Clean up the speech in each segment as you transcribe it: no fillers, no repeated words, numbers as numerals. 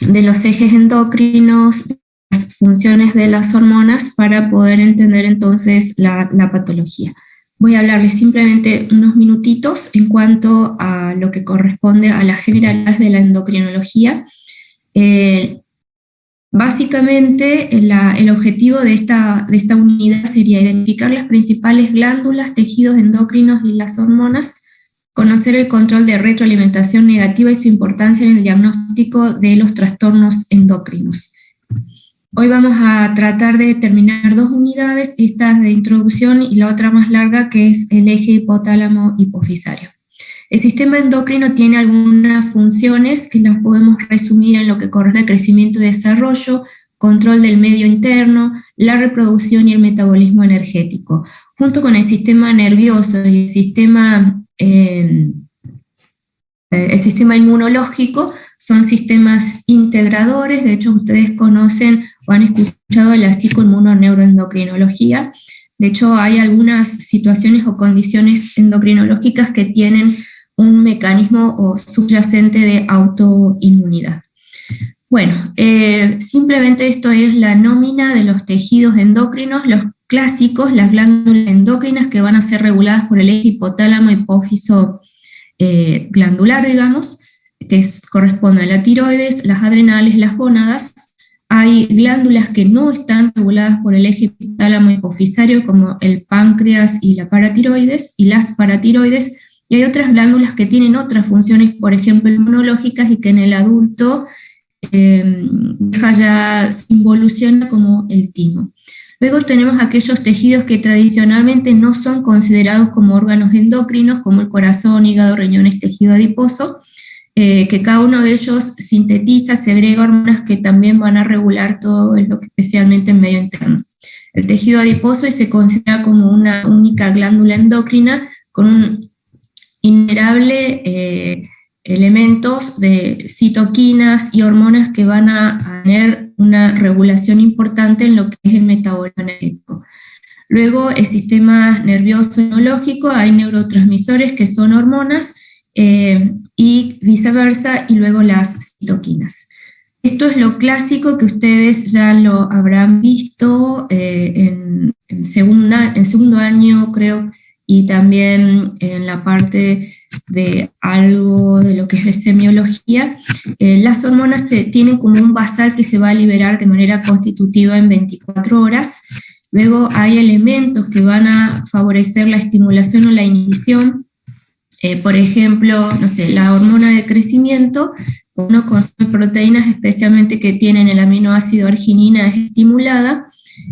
de los ejes endocrinos, las funciones de las hormonas para poder entender entonces la patología. Voy a hablarles simplemente unos minutitos en cuanto a lo que corresponde a las generalidades de la endocrinología. Básicamente, el objetivo de esta unidad sería identificar las principales glándulas, tejidos endocrinos y las hormonas, conocer el control de retroalimentación negativa y su importancia en el diagnóstico de los trastornos endocrinos. Hoy vamos a tratar de terminar dos unidades, esta de introducción y la otra más larga, que es el eje hipotálamo-hipofisario. El sistema endocrino tiene algunas funciones que las podemos resumir en lo que corresponde al crecimiento y desarrollo, control del medio interno, la reproducción y el metabolismo energético. Junto con el sistema nervioso y el sistema inmunológico, son sistemas integradores. De hecho, ustedes conocen o han escuchado la psicoinmunoneuroendocrinología. De hecho, hay algunas situaciones o condiciones endocrinológicas que tienen un mecanismo subyacente de autoinmunidad. Bueno, simplemente esto es la nómina de los tejidos endocrinos, los clásicos, las glándulas endocrinas que van a ser reguladas por el eje hipotálamo hipófiso glandular, digamos, que corresponde a la tiroides, las adrenales, las gónadas. Hay glándulas que no están reguladas por el eje hipotálamo hipofisario, como el páncreas y la paratiroides, y las paratiroides, y hay otras glándulas que tienen otras funciones, por ejemplo, inmunológicas, y que en el adulto ya se involuciona como el timo. Luego tenemos aquellos tejidos que tradicionalmente no son considerados como órganos endocrinos, como el corazón, hígado, riñones, tejido adiposo, que cada uno de ellos sintetiza, segrega hormonas que también van a regular todo lo que especialmente en medio interno. El tejido adiposo se considera como una única glándula endocrina con un innumerables elementos de citoquinas y hormonas que van a tener una regulación importante en lo que es el metabolismo energético. Luego, el sistema nervioso inmunológico, hay neurotransmisores que son hormonas, y viceversa, y luego las citoquinas. Esto es lo clásico que ustedes ya lo habrán visto en segundo año, creo, y también en la parte de algo de lo que es de semiología. Las hormonas tienen como un basal que se va a liberar de manera constitutiva en 24 horas. Luego hay elementos que van a favorecer la estimulación o la inhibición. Por ejemplo, no sé, la hormona de crecimiento, uno consume proteínas especialmente que tienen el aminoácido arginina, es estimulada.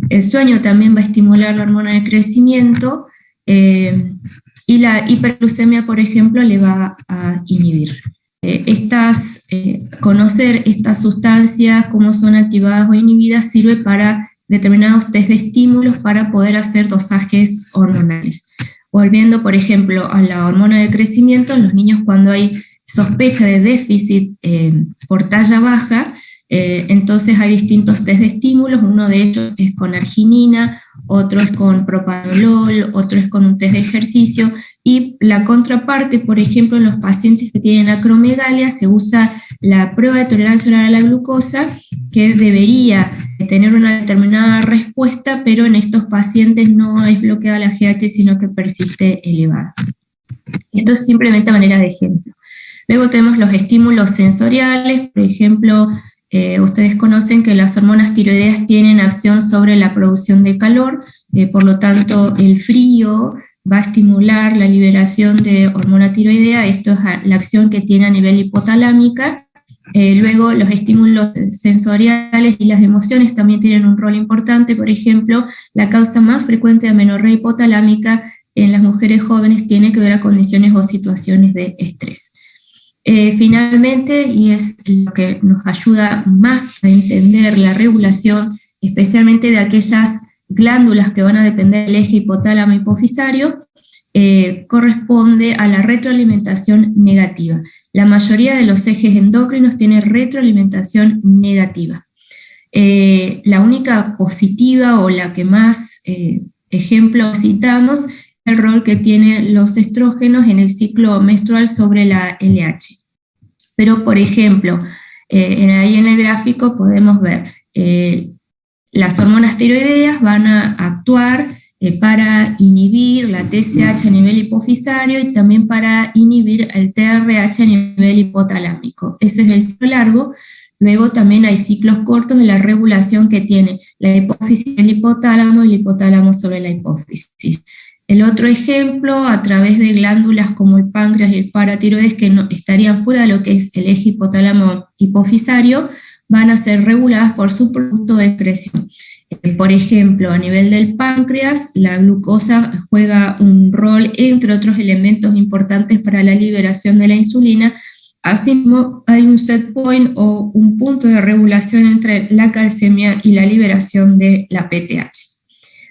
El sueño también va a estimular la hormona de crecimiento, y la hiperglucemia, por ejemplo, le va a inhibir. Conocer estas sustancias, cómo son activadas o inhibidas, sirve para determinados test de estímulos para poder hacer dosajes hormonales. Volviendo, por ejemplo, a la hormona de crecimiento, en los niños cuando hay sospecha de déficit por talla baja, entonces hay distintos test de estímulos, uno de ellos es con arginina, otro es con propanolol, otro es con un test de ejercicio, y la contraparte, por ejemplo, en los pacientes que tienen acromegalia, se usa la prueba de tolerancia oral a la glucosa, que debería tener una determinada respuesta, pero en estos pacientes no es bloqueada la GH, sino que persiste elevada. Esto es simplemente a manera de ejemplo. Luego tenemos los estímulos sensoriales, por ejemplo, ustedes conocen que las hormonas tiroideas tienen acción sobre la producción de calor, por lo tanto el frío va a estimular la liberación de hormona tiroidea. Esto es la acción que tiene a nivel hipotalámica. Luego los estímulos sensoriales y las emociones también tienen un rol importante. Por ejemplo, la causa más frecuente de amenorrea hipotalámica en las mujeres jóvenes tiene que ver a condiciones o situaciones de estrés. Finalmente, y es lo que nos ayuda más a entender la regulación, especialmente de aquellas glándulas que van a depender del eje hipotálamo hipofisario, corresponde a la retroalimentación negativa. La mayoría de los ejes endocrinos tienen retroalimentación negativa. La única positiva, o la que más ejemplos citamos, es el rol que tienen los estrógenos en el ciclo menstrual sobre la LH. Pero, por ejemplo, ahí en el gráfico podemos ver las hormonas tiroideas van a actuar para inhibir la TSH a nivel hipofisario y también para inhibir el TRH a nivel hipotalámico. Ese es el ciclo largo. Luego también hay ciclos cortos de la regulación que tiene la hipófisis sobre el hipotálamo y el hipotálamo sobre la hipófisis. El otro ejemplo, a través de glándulas como el páncreas y el paratiroides, que no, estarían fuera de lo que es el eje hipotálamo hipofisario, van a ser reguladas por su producto de excreción. Por ejemplo, a nivel del páncreas, la glucosa juega un rol, entre otros elementos importantes, para la liberación de la insulina. Asimismo, hay un set point o un punto de regulación entre la calcemia y la liberación de la PTH.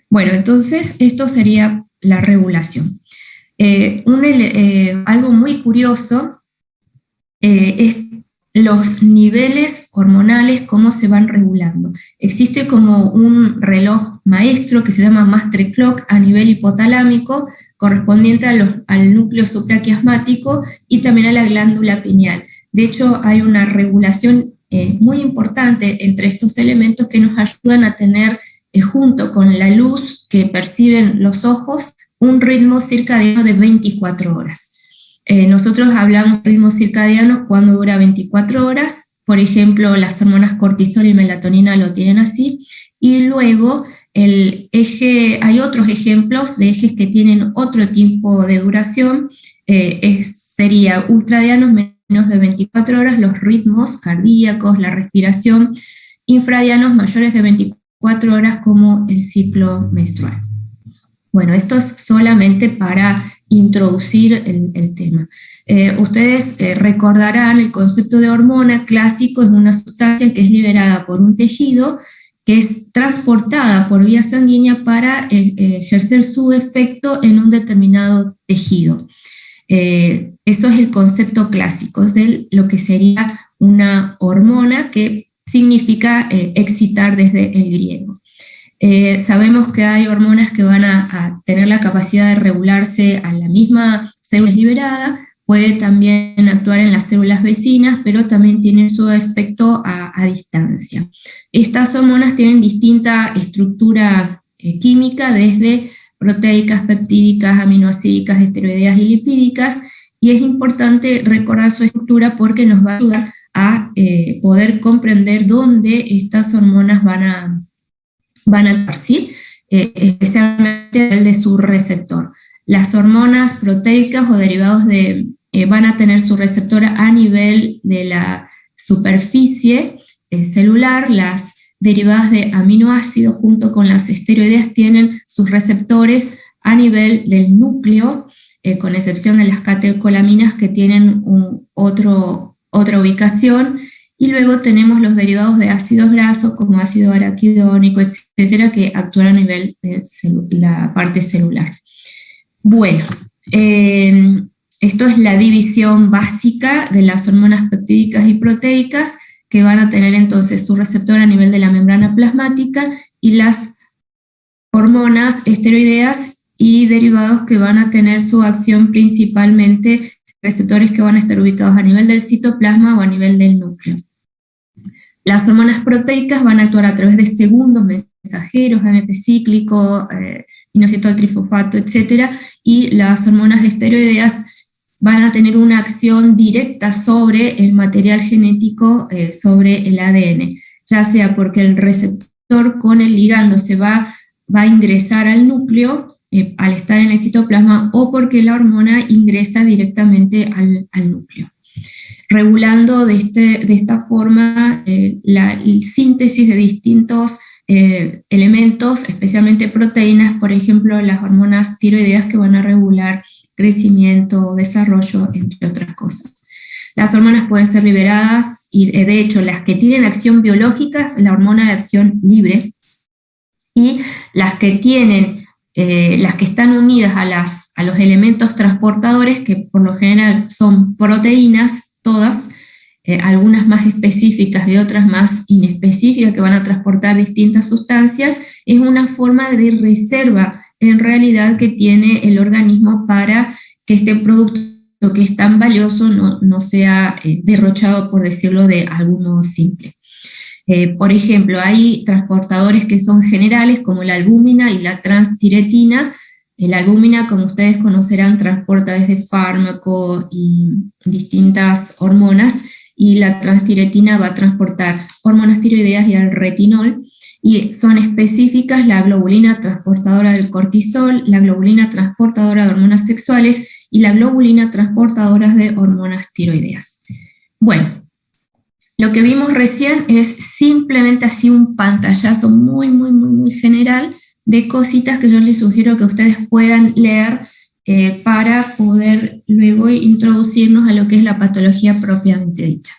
Bueno, entonces esto sería la regulación. Algo muy curioso es los niveles hormonales, cómo se van regulando. Existe como un reloj maestro que se llama Master Clock a nivel hipotalámico, correspondiente al núcleo supraquiasmático y también a la glándula pineal. De hecho, hay una regulación muy importante entre estos elementos que nos ayudan a tener, junto con la luz que perciben los ojos, un ritmo circadiano de 24 horas. Nosotros hablamos de ritmo circadiano cuando dura 24 horas, por ejemplo, las hormonas cortisol y melatonina lo tienen así, y luego hay otros ejemplos de ejes que tienen otro tipo de duración, sería ultradianos menos de 24 horas, los ritmos cardíacos, la respiración, infradianos mayores de 24 horas como el ciclo menstrual. Bueno, esto es solamente para introducir el tema. Ustedes recordarán el concepto de hormona clásico, es una sustancia que es liberada por un tejido, que es transportada por vía sanguínea para ejercer su efecto en un determinado tejido. Eso es el concepto clásico, es de lo que sería una hormona, que significa excitar desde el griego. Sabemos que hay hormonas que van a tener la capacidad de regularse a la misma célula liberada, puede también actuar en las células vecinas, pero también tienen su efecto a distancia. Estas hormonas tienen distinta estructura química, desde proteicas, peptídicas, aminoácidicas, esteroideas y lipídicas, y es importante recordar su estructura porque nos va a ayudar a poder comprender dónde estas hormonas van a actuar, ¿sí? Especialmente el de su receptor. Las hormonas proteicas o derivados van a tener su receptor a nivel de la superficie celular. Las derivadas de aminoácidos junto con las esteroideas tienen sus receptores a nivel del núcleo, con excepción de las catecolaminas que tienen otra ubicación. Y luego tenemos los derivados de ácidos grasos como ácido araquidónico, etcétera, que actúan a nivel de la parte celular. Bueno, esto es la división básica de las hormonas peptídicas y proteicas, que van a tener entonces su receptor a nivel de la membrana plasmática, y las hormonas esteroideas y derivados que van a tener su acción principalmente receptores que van a estar ubicados a nivel del citoplasma o a nivel del núcleo. Las hormonas proteicas van a actuar a través de segundos mensajeros, AMP cíclico, inositol trifosfato, etc. Y las hormonas esteroideas van a tener una acción directa sobre el material genético, sobre el ADN, ya sea porque el receptor con el ligando se va a ingresar al núcleo al estar en el citoplasma, o porque la hormona ingresa directamente al núcleo, regulando de esta forma la síntesis de distintos elementos, especialmente proteínas, por ejemplo, las hormonas tiroideas, que van a regular crecimiento, desarrollo, entre otras cosas. Las hormonas pueden ser liberadas, y de hecho las que tienen acción biológica es la hormona de acción libre, y las que están unidas a los elementos transportadores, que por lo general son proteínas, todas, algunas más específicas y otras más inespecíficas, que van a transportar distintas sustancias, es una forma de reserva en realidad que tiene el organismo para que este producto lo que es tan valioso no sea derrochado, por decirlo de algún modo simple. Por ejemplo, hay transportadores que son generales, como la albúmina y la transtiretina. La albúmina, como ustedes conocerán, transporta desde fármaco y distintas hormonas, y la transtiretina va a transportar hormonas tiroideas y el retinol, y son específicas la globulina transportadora del cortisol, la globulina transportadora de hormonas sexuales y la globulina transportadora de hormonas tiroideas. Bueno, lo que vimos recién es simplemente así un pantallazo muy general de cositas que yo les sugiero que ustedes puedan leer para poder luego introducirnos a lo que es la patología propiamente dicha.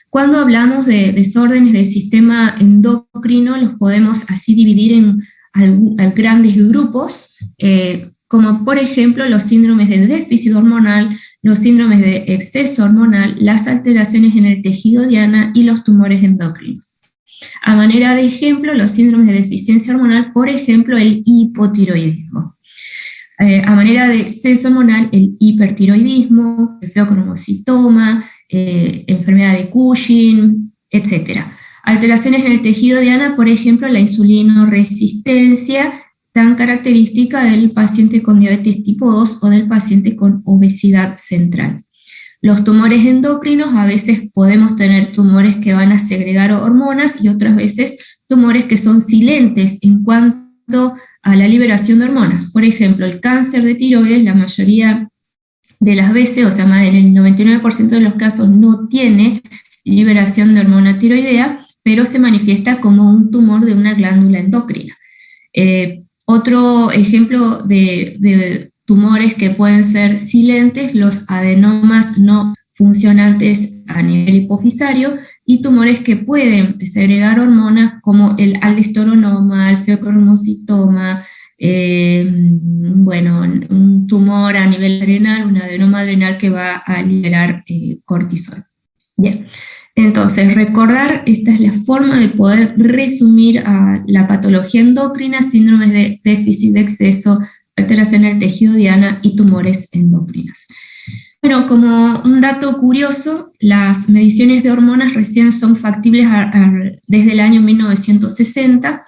Cuando hablamos de desórdenes del sistema endocrino, los podemos así dividir en grandes grupos, como por ejemplo los síndromes de déficit hormonal, los síndromes de exceso hormonal, las alteraciones en el tejido diana y los tumores endocrinos. A manera de ejemplo, los síndromes de deficiencia hormonal, por ejemplo, el hipotiroidismo. A manera de exceso hormonal, el hipertiroidismo, el feocromocitoma, enfermedad de Cushing, etc. Alteraciones en el tejido diana, por ejemplo, la insulinoresistencia, tan característica del paciente con diabetes tipo 2 o del paciente con obesidad central. Los tumores endocrinos, a veces podemos tener tumores que van a segregar hormonas y otras veces tumores que son silentes en cuanto a la liberación de hormonas. Por ejemplo, el cáncer de tiroides, la mayoría de las veces, o sea, más en el 99% de los casos, no tiene liberación de hormona tiroidea, pero se manifiesta como un tumor de una glándula endocrina. Otro ejemplo de tumores que pueden ser silentes, los adenomas no funcionantes a nivel hipofisario, y tumores que pueden segregar hormonas como el aldosteronoma, el feocromocitoma, bueno, un tumor a nivel adrenal, un adenoma adrenal que va a liberar cortisol. Bien, entonces recordar, esta es la forma de poder resumir a la patología endocrina: síndromes de déficit de exceso, alteración del tejido diana y tumores endocrinos. Bueno, como un dato curioso, las mediciones de hormonas recién son factibles desde el año 1960,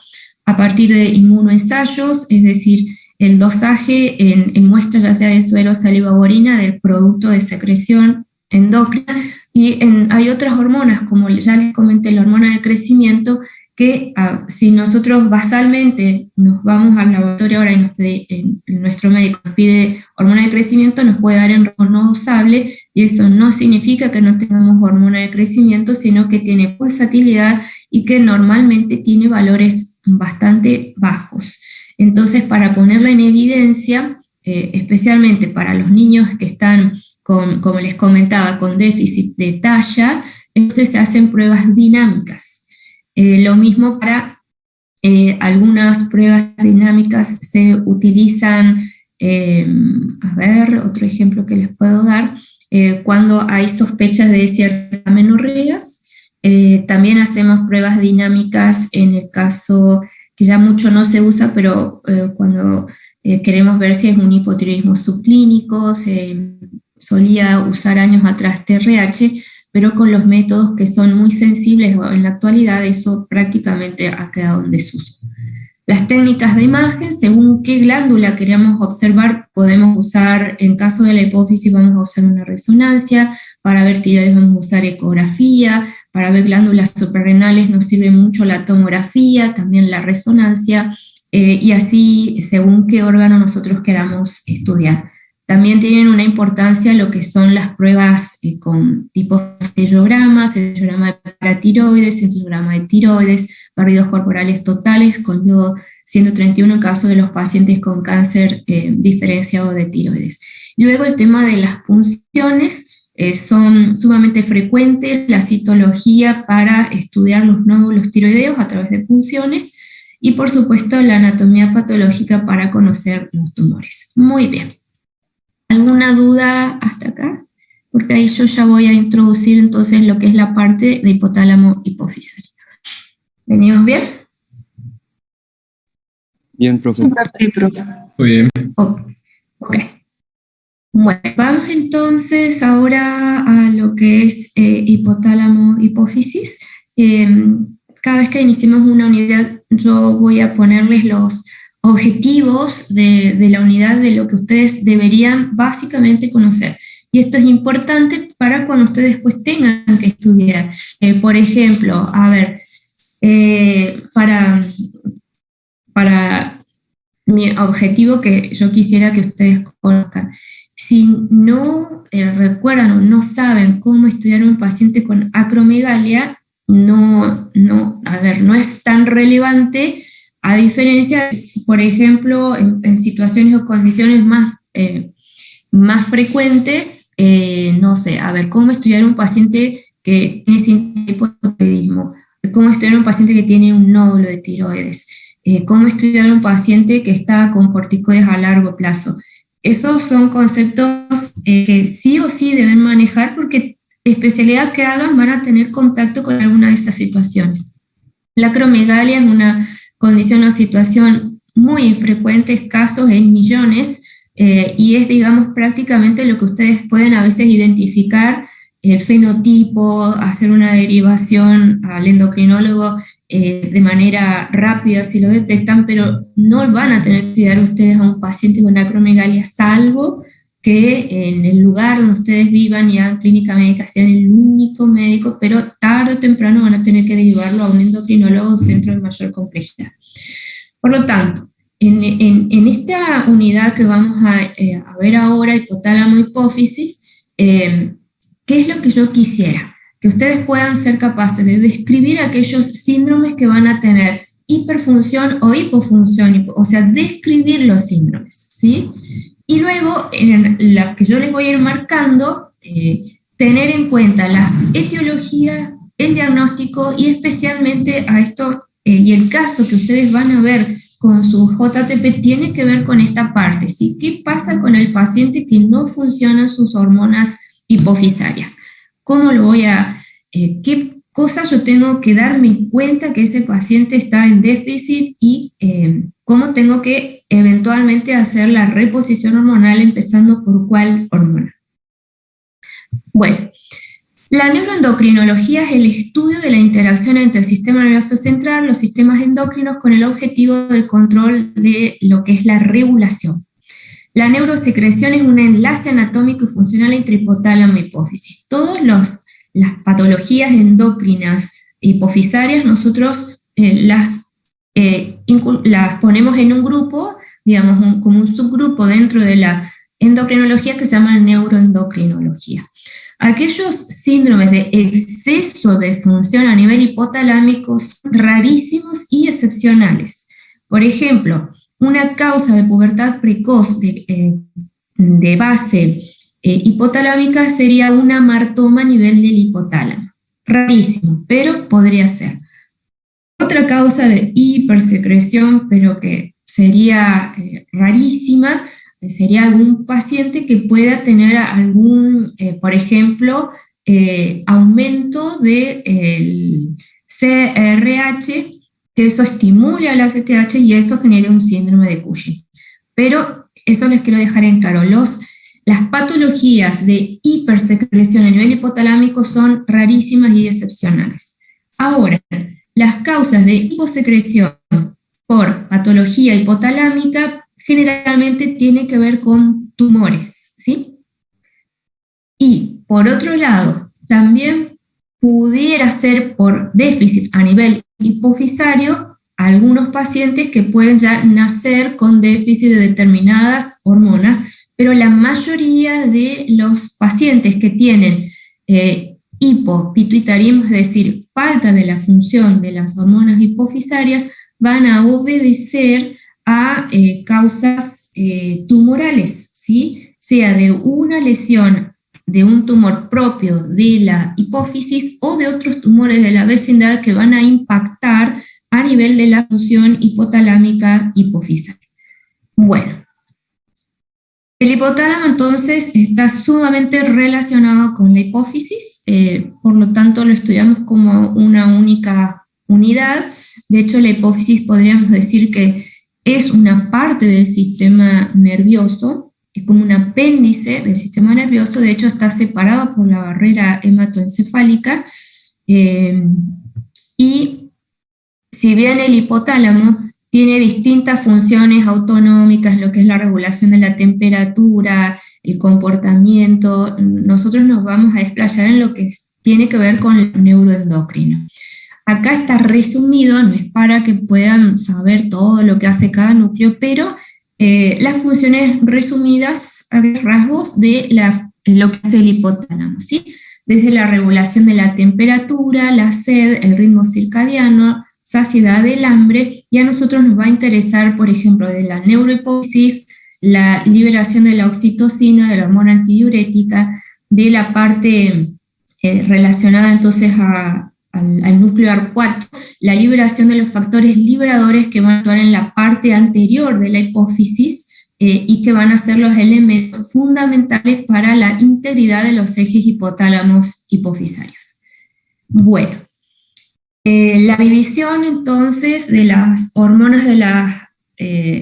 a partir de inmunoensayos, es decir, el dosaje en muestras ya sea de suero, saliva o orina del producto de secreción endocrina, y hay otras hormonas, como ya les comenté, la hormona de crecimiento, que si nosotros basalmente nos vamos al laboratorio ahora y nuestro médico nos pide hormona de crecimiento, nos puede dar en ritmo no dosable, y eso no significa que no tengamos hormona de crecimiento, sino que tiene pulsatilidad y que normalmente tiene valores bastante bajos. Entonces, para ponerla en evidencia, especialmente para los niños que están como les comentaba, con déficit de talla, entonces se hacen pruebas dinámicas. Lo mismo para algunas pruebas dinámicas se utilizan, a ver, otro ejemplo que les puedo dar, cuando hay sospechas de ciertas amenorreas. También hacemos pruebas dinámicas en el caso que ya mucho no se usa, pero cuando queremos ver si es un hipotiroidismo subclínico. Se solía usar años atrás TRH, pero con los métodos que son muy sensibles en la actualidad, eso prácticamente ha quedado en desuso. Las técnicas de imagen, según qué glándula queremos observar, podemos usar, en caso de la hipófisis vamos a usar una resonancia, para ver tiroides vamos a usar ecografía, para ver glándulas suprarrenales nos sirve mucho la tomografía, también la resonancia, y así según qué órgano nosotros queramos estudiar. También tienen una importancia lo que son las pruebas con tipos de cellogramas, cellograma de paratiroides, cellograma de tiroides, barridos corporales totales con yodo 131 en caso de los pacientes con cáncer diferenciado de tiroides. Y luego el tema de las punciones, son sumamente frecuentes la citología para estudiar los nódulos tiroideos a través de punciones, y por supuesto la anatomía patológica para conocer los tumores. Muy bien. ¿Alguna duda hasta acá? Porque ahí yo ya voy a introducir entonces lo que es la parte de hipotálamo hipofisario. ¿Venimos bien? Bien, profe. Sí, profe. Muy bien. Ok. Bueno, vamos entonces ahora a lo que es hipotálamo, hipófisis. Cada vez que iniciemos una unidad, yo voy a ponerles los objetivos de la unidad, de lo que ustedes deberían básicamente conocer. Y esto es importante para cuando ustedes después tengan que estudiar. Por ejemplo, a ver, para mi objetivo que yo quisiera que ustedes conozcan. Si no recuerdan o no saben cómo estudiar a un paciente con acromegalia, no es tan relevante, a diferencia, por ejemplo, en situaciones o condiciones más frecuentes, no sé, a ver, cómo estudiar a un paciente que tiene síndrome de hipotiroidismo, cómo estudiar a un paciente que tiene un nódulo de tiroides, cómo estudiar a un paciente que está con corticoides a largo plazo. Esos son conceptos que sí o sí deben manejar porque especialidad que hagan van a tener contacto con alguna de esas situaciones. La acromegalia es una condición o situación muy infrecuente, escasos en millones, y es, digamos, prácticamente lo que ustedes pueden a veces identificar, el fenotipo, hacer una derivación al endocrinólogo de manera rápida si lo detectan, pero no van a tener que estudiar ustedes a un paciente con acromegalia, salvo que en el lugar donde ustedes vivan y hagan clínica médica sean el único médico, pero tarde o temprano van a tener que derivarlo a un endocrinólogo o un centro de mayor complejidad. Por lo tanto, en esta unidad que vamos a ver ahora, hipotálamo hipófisis, ¿qué es lo que yo quisiera? Que ustedes puedan ser capaces de describir aquellos síndromes que van a tener hiperfunción o hipofunción, o sea, describir los síndromes, ¿sí? Y luego, en las que yo les voy a ir marcando, tener en cuenta la etiología, el diagnóstico y especialmente a esto, y el caso que ustedes van a ver con su JTP tiene que ver con esta parte, ¿sí? ¿Qué pasa con el paciente que no funcionan sus hormonas hipofisarias? ¿Cómo lo voy a, qué cosas yo tengo que darme cuenta que ese paciente está en déficit y cómo tengo que eventualmente hacer la reposición hormonal empezando por cuál hormona? Bueno, la neuroendocrinología es el estudio de la interacción entre el sistema nervioso central, los sistemas endocrinos, con el objetivo del control de lo que es la regulación. La neurosecreción es un enlace anatómico y funcional entre hipotálamo y hipófisis. Todas las patologías endocrinas hipofisarias nosotros las ponemos en un grupo, digamos, como un subgrupo dentro de la endocrinología que se llama neuroendocrinología. Aquellos síndromes de exceso de función a nivel hipotalámico son rarísimos y excepcionales. Por ejemplo, una causa de pubertad precoz de base hipotalámica sería una amartoma a nivel del hipotálamo. Rarísimo, pero podría ser. Otra causa de hipersecreción, pero que sería rarísima, sería algún paciente que pueda tener algún, por ejemplo, aumento del CRH, que eso estimule al ACTH y eso genere un síndrome de Cushing. Pero eso les quiero dejar en claro, las patologías de hipersecreción a nivel hipotalámico son rarísimas y excepcionales. Ahora, las causas de hiposecreción por patología hipotalámica generalmente tiene que ver con tumores, ¿sí? Y por otro lado, también pudiera ser por déficit a nivel hipofisario, algunos pacientes que pueden ya nacer con déficit de determinadas hormonas, pero la mayoría de los pacientes que tienen hipopituitarismo, es decir, falta de la función de las hormonas hipofisarias, van a obedecer a causas tumorales, ¿sí? Sea de una lesión de un tumor propio de la hipófisis o de otros tumores de la vecindad que van a impactar a nivel de la función hipotalámica hipofisaria. Bueno, el hipotálamo entonces está sumamente relacionado con la hipófisis, por lo tanto lo estudiamos como una única unidad. De hecho, la hipófisis podríamos decir que es una parte del sistema nervioso, es como un apéndice del sistema nervioso, de hecho está separado por la barrera hematoencefálica, y si bien el hipotálamo tiene distintas funciones autonómicas, lo que es la regulación de la temperatura, el comportamiento, nosotros nos vamos a desplayar en lo que tiene que ver con el neuroendocrino. Acá está resumido, no es para que puedan saber todo lo que hace cada núcleo, pero las funciones resumidas a rasgos de lo que hace el hipotálamo, ¿sí? Desde la regulación de la temperatura, la sed, el ritmo circadiano, saciedad del hambre, y a nosotros nos va a interesar, por ejemplo, de la neurohipófisis, la liberación de la oxitocina, de la hormona antidiurética, de la parte relacionada entonces al núcleo arcuato, la liberación de los factores liberadores que van a actuar en la parte anterior de la hipófisis y que van a ser los elementos fundamentales para la integridad de los ejes hipotálamos hipofisarios. Bueno, la división entonces de las hormonas de la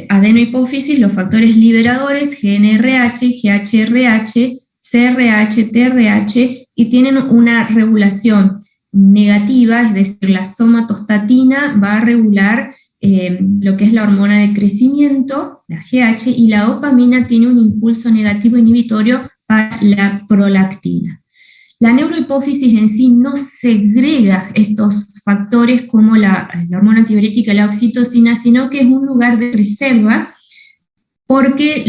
adenohipófisis, los factores liberadores, GnRH, GHRH, CRH, TRH, y tienen una regulación negativa, es decir, la somatostatina va a regular lo que es la hormona de crecimiento, la GH, y la dopamina tiene un impulso negativo inhibitorio para la prolactina. La neurohipófisis en sí no segrega estos factores como la hormona antidiurética y la oxitocina, sino que es un lugar de reserva porque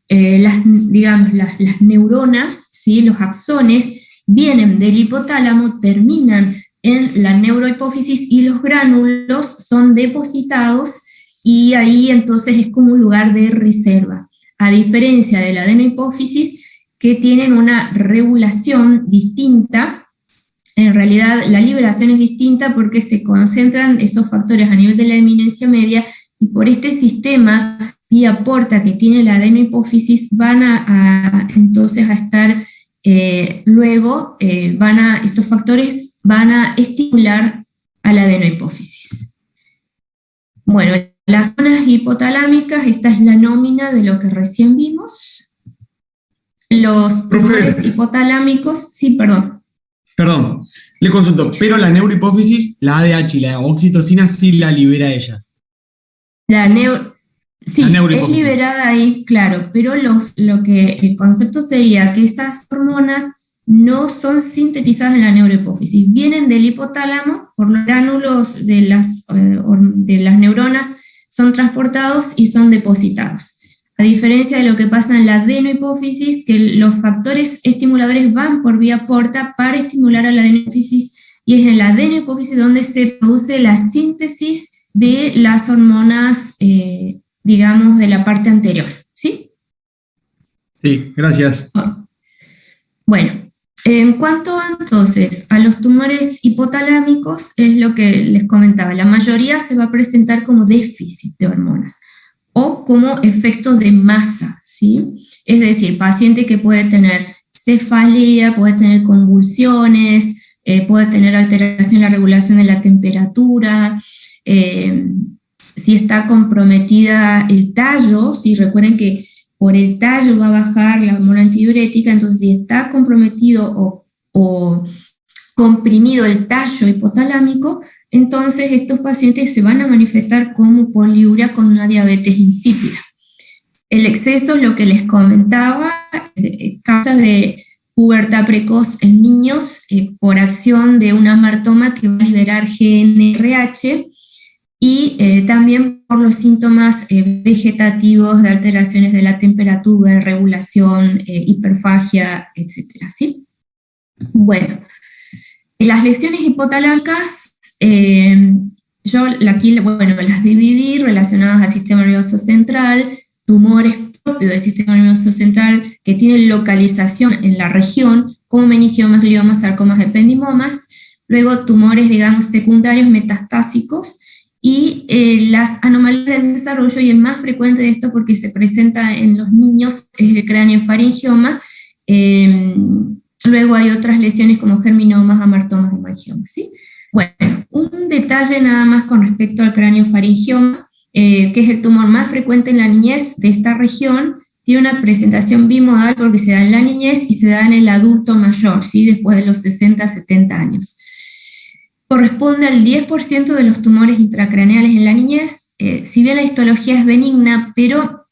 las neuronas, ¿sí? Los axones, vienen del hipotálamo, terminan en la neurohipófisis y los gránulos son depositados y ahí entonces es como un lugar de reserva. A diferencia de la adenohipófisis, que tienen una regulación distinta, en realidad la liberación es distinta porque se concentran esos factores a nivel de la esta media, y por este sistema vía porta que tiene la adenohipófisis van entonces a estar estos factores van a estimular a la adenohipófisis. Bueno, las zonas hipotalámicas, esta es la nómina de lo que recién vimos. Los tumores hipotalámicos, sí, perdón. Perdón, le consulto, pero la neurohipófisis, la ADH y la oxitocina sí la libera ella. Sí, es liberada ahí, claro, pero el concepto sería que esas hormonas no son sintetizadas en la neurohipófisis, vienen del hipotálamo, por los gránulos de las neuronas son transportados y son depositados. A diferencia de lo que pasa en la adenohipófisis, que los factores estimuladores van por vía porta para estimular a la adenohipófisis, y es en la adenohipófisis donde se produce la síntesis de las hormonas, digamos, de la parte anterior, ¿sí? Sí, gracias. Bueno, en cuanto entonces a los tumores hipotalámicos, es lo que les comentaba, la mayoría se va a presentar como déficit de hormonas o como efectos de masa, ¿sí? Es decir, paciente que puede tener cefalea, puede tener convulsiones, puede tener alteración en la regulación de la temperatura, si está comprometida el tallo, si recuerden que por el tallo va a bajar la hormona antidiurética, entonces si está comprometido o comprimido el tallo hipotalámico, entonces estos pacientes se van a manifestar como poliuria con una diabetes insípida. El exceso es lo que les comentaba, causa de pubertad precoz en niños por acción de un amartoma que va a liberar GnRH, y también por los síntomas vegetativos de alteraciones de la temperatura, regulación, hiperfagia, etcétera, ¿sí? Bueno, las lesiones hipotalámicas, yo aquí las dividí relacionadas al sistema nervioso central, tumores propios del sistema nervioso central que tienen localización en la región, como meningiomas, gliomas, sarcomas, ependimomas, luego tumores, digamos, secundarios metastásicos, y las anomalías del desarrollo, y el más frecuente de esto porque se presenta en los niños, es el craniofaringioma. Luego hay otras lesiones como germinomas, amartomas, hemangiomas, ¿sí? Bueno, un detalle nada más con respecto al craniofaringioma, que es el tumor más frecuente en la niñez de esta región, tiene una presentación bimodal porque se da en la niñez y se da en el adulto mayor, ¿sí? Después de los 60, 70 años. Corresponde al 10% de los tumores intracraneales en la niñez. Si bien la histología es benigna, pero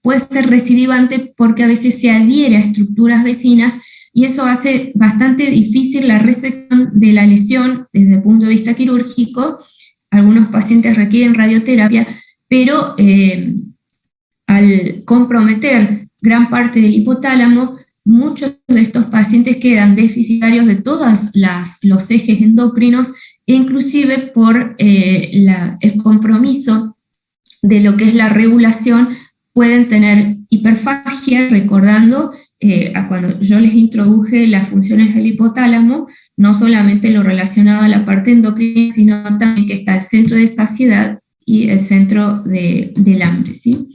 puede ser recidivante porque a veces se adhiere a estructuras vecinas y eso hace bastante difícil la resección de la lesión desde el punto de vista quirúrgico. Algunos pacientes requieren radioterapia, pero al comprometer gran parte del hipotálamo, muchos de estos pacientes quedan deficitarios de todos los ejes endocrinos, e inclusive por el compromiso de lo que es la regulación, pueden tener hiperfagia, recordando a cuando yo les introduje las funciones del hipotálamo, no solamente lo relacionado a la parte endocrina, sino también que está el centro de saciedad y el centro del hambre, ¿sí?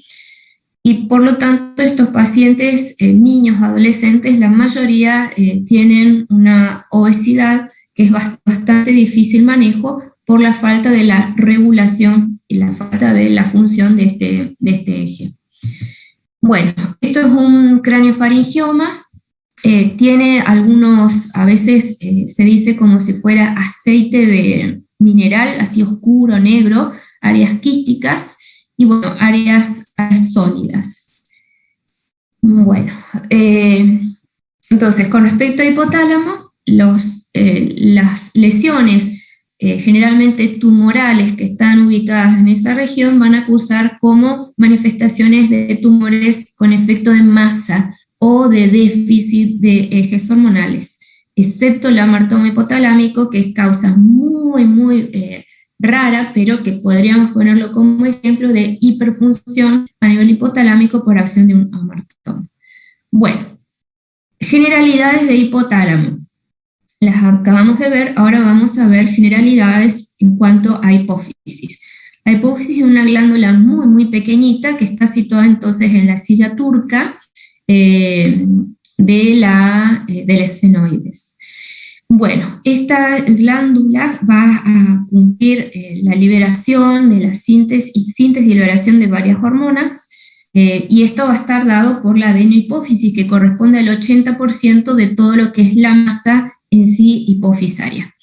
Y por lo tanto, estos pacientes, niños, adolescentes, la mayoría tienen una obesidad que es bastante difícil manejo por la falta de la regulación y la falta de la función de este eje. Bueno, esto es un craniofaringioma, tiene algunos, a veces se dice como si fuera aceite de mineral, así oscuro, negro, áreas quísticas y bueno, áreas sólidas. Bueno, entonces con respecto al hipotálamo, las lesiones generalmente tumorales que están ubicadas en esa región van a cursar como manifestaciones de tumores con efecto de masa o de déficit de ejes hormonales, excepto el amartoma hipotalámico, que es causa muy rara, pero que podríamos ponerlo como ejemplo de hiperfunción a nivel hipotálamico por acción de un amartoma. Bueno, generalidades de hipotálamo. Las acabamos de ver, ahora vamos a ver generalidades en cuanto a hipófisis. La hipófisis es una glándula muy pequeñita que está situada entonces en la silla turca del esfenoides. Bueno, esta glándula va a cumplir la liberación de la síntesis y liberación de varias hormonas, y esto va a estar dado por la adenohipófisis, que corresponde al 80% de todo lo que es la masa en sí hipofisaria.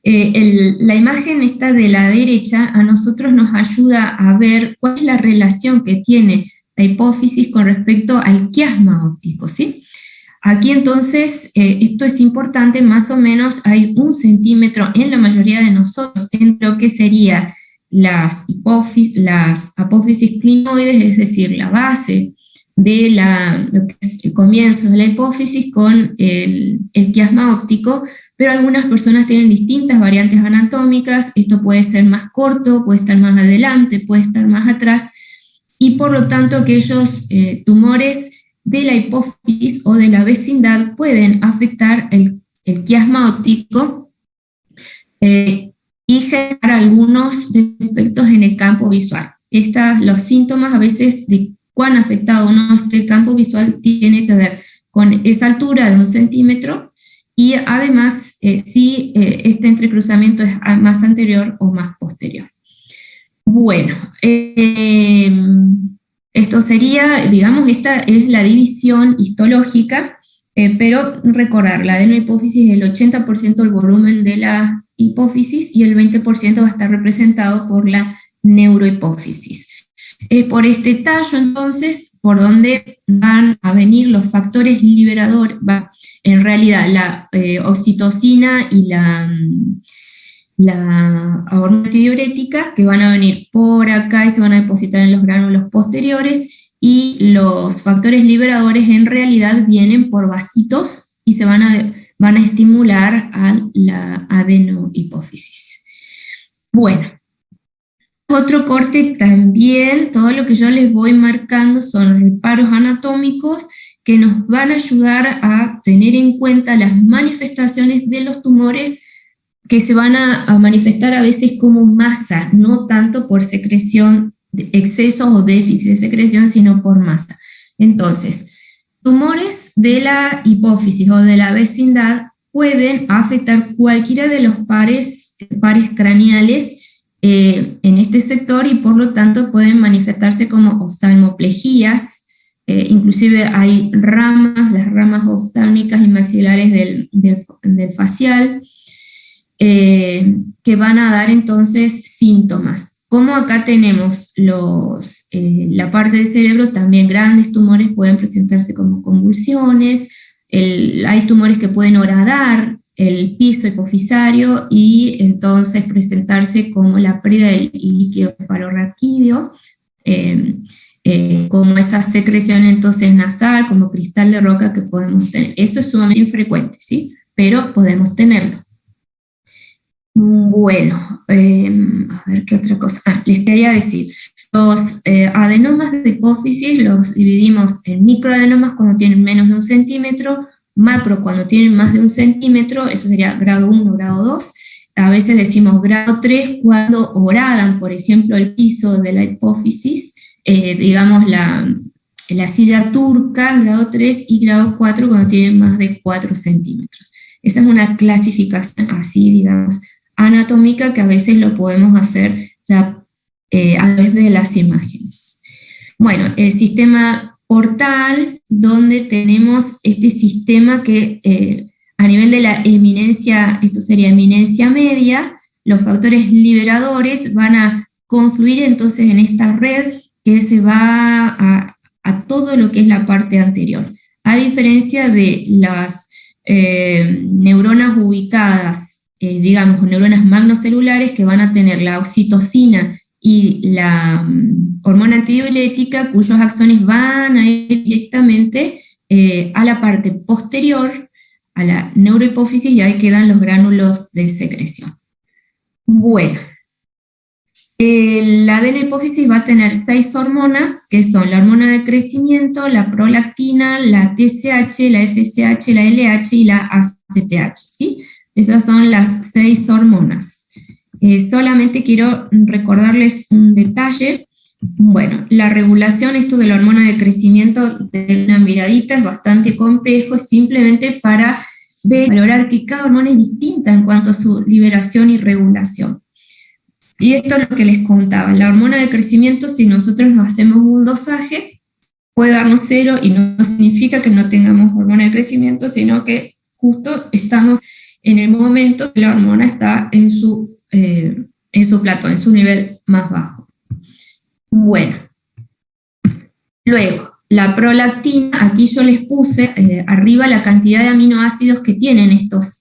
La imagen esta de la derecha a nosotros nos ayuda a ver cuál es la relación que tiene la hipófisis con respecto al quiasma óptico, ¿sí? Aquí entonces, esto es importante, más o menos hay 1 centímetro en la mayoría de nosotros entre lo que sería las apófisis clinoides, es decir, la base de lo que es el comienzo de la hipófisis con el quiasma óptico, pero algunas personas tienen distintas variantes anatómicas, esto puede ser más corto, puede estar más adelante, puede estar más atrás, y por lo tanto aquellos tumores de la hipófisis o de la vecindad pueden afectar el quiasma óptico y generar algunos defectos en el campo visual. Los síntomas a veces de cuán afectado o no esté el campo visual tiene que ver con esa altura de 1 centímetro y además si este entrecruzamiento es más anterior o más posterior. Bueno, esto sería, digamos, esta es la división histológica, pero recordar, la adenohipófisis es el 80% del volumen de la hipófisis y el 20% va a estar representado por la neurohipófisis. Por este tallo, entonces, por donde van a venir los factores liberadores, en realidad la oxitocina y la hormona antidiurética, que van a venir por acá y se van a depositar en los gránulos posteriores, y los factores liberadores en realidad vienen por vasitos y se van a estimular a la adenohipófisis. Bueno, otro corte también, todo lo que yo les voy marcando son reparos anatómicos que nos van a ayudar a tener en cuenta las manifestaciones de los tumores que se van a manifestar a veces como masa, no tanto por secreción, excesos o déficit de secreción, sino por masa. Entonces, tumores de la hipófisis o de la vecindad pueden afectar cualquiera de los pares craneales en este sector y por lo tanto pueden manifestarse como oftalmoplejías. Inclusive hay ramas, las ramas oftálmicas y maxilares del facial, que van a dar entonces síntomas. Como acá tenemos la parte del cerebro, también grandes tumores pueden presentarse como convulsiones, hay tumores que pueden horadar el piso hipofisario y entonces presentarse como la pérdida del líquido cefalorraquídeo, como esa secreción entonces nasal, como cristal de roca que podemos tener. Eso es sumamente infrecuente, ¿sí? Pero podemos tenerlo. Bueno, a ver qué otra cosa. Les quería decir, los adenomas de hipófisis los dividimos en microadenomas cuando tienen menos de 1 centímetro, macro cuando tienen más de 1 centímetro, eso sería grado 1, grado 2. A veces decimos grado 3 cuando horadan, por ejemplo, el piso de la hipófisis, digamos la silla turca, grado 3, y grado 4 cuando tienen más de 4 centímetros. Esa es una clasificación así, digamos, anatómica, que a veces lo podemos hacer ya a través de las imágenes. Bueno, el sistema portal, donde tenemos este sistema que a nivel de la eminencia, esto sería eminencia media, los factores liberadores van a confluir entonces en esta red que se va a todo lo que es la parte anterior. A diferencia de las neuronas ubicadas, digamos, neuronas magnocelulares, que van a tener la oxitocina y la hormona antidiurética, cuyos axones van a ir directamente a la parte posterior, a la neurohipófisis, y ahí quedan los gránulos de secreción. Bueno, la adenopófisis va a tener 6 hormonas, que son la hormona de crecimiento, la prolactina, la TSH, la FSH, la LH y la ACTH, ¿sí? Esas son las 6 hormonas. Solamente quiero recordarles un detalle. Bueno, la regulación, esto de la hormona de crecimiento, de una miradita, es bastante complejo, es simplemente para valorar que cada hormona es distinta en cuanto a su liberación y regulación. Y esto es lo que les contaba. La hormona de crecimiento, si nosotros nos hacemos un dosaje, puede darnos 0 y no significa que no tengamos hormona de crecimiento, sino que justo estamos en el momento que la hormona está en su plató, en su nivel más bajo. Bueno, luego, la prolactina, aquí yo les puse arriba la cantidad de aminoácidos que tienen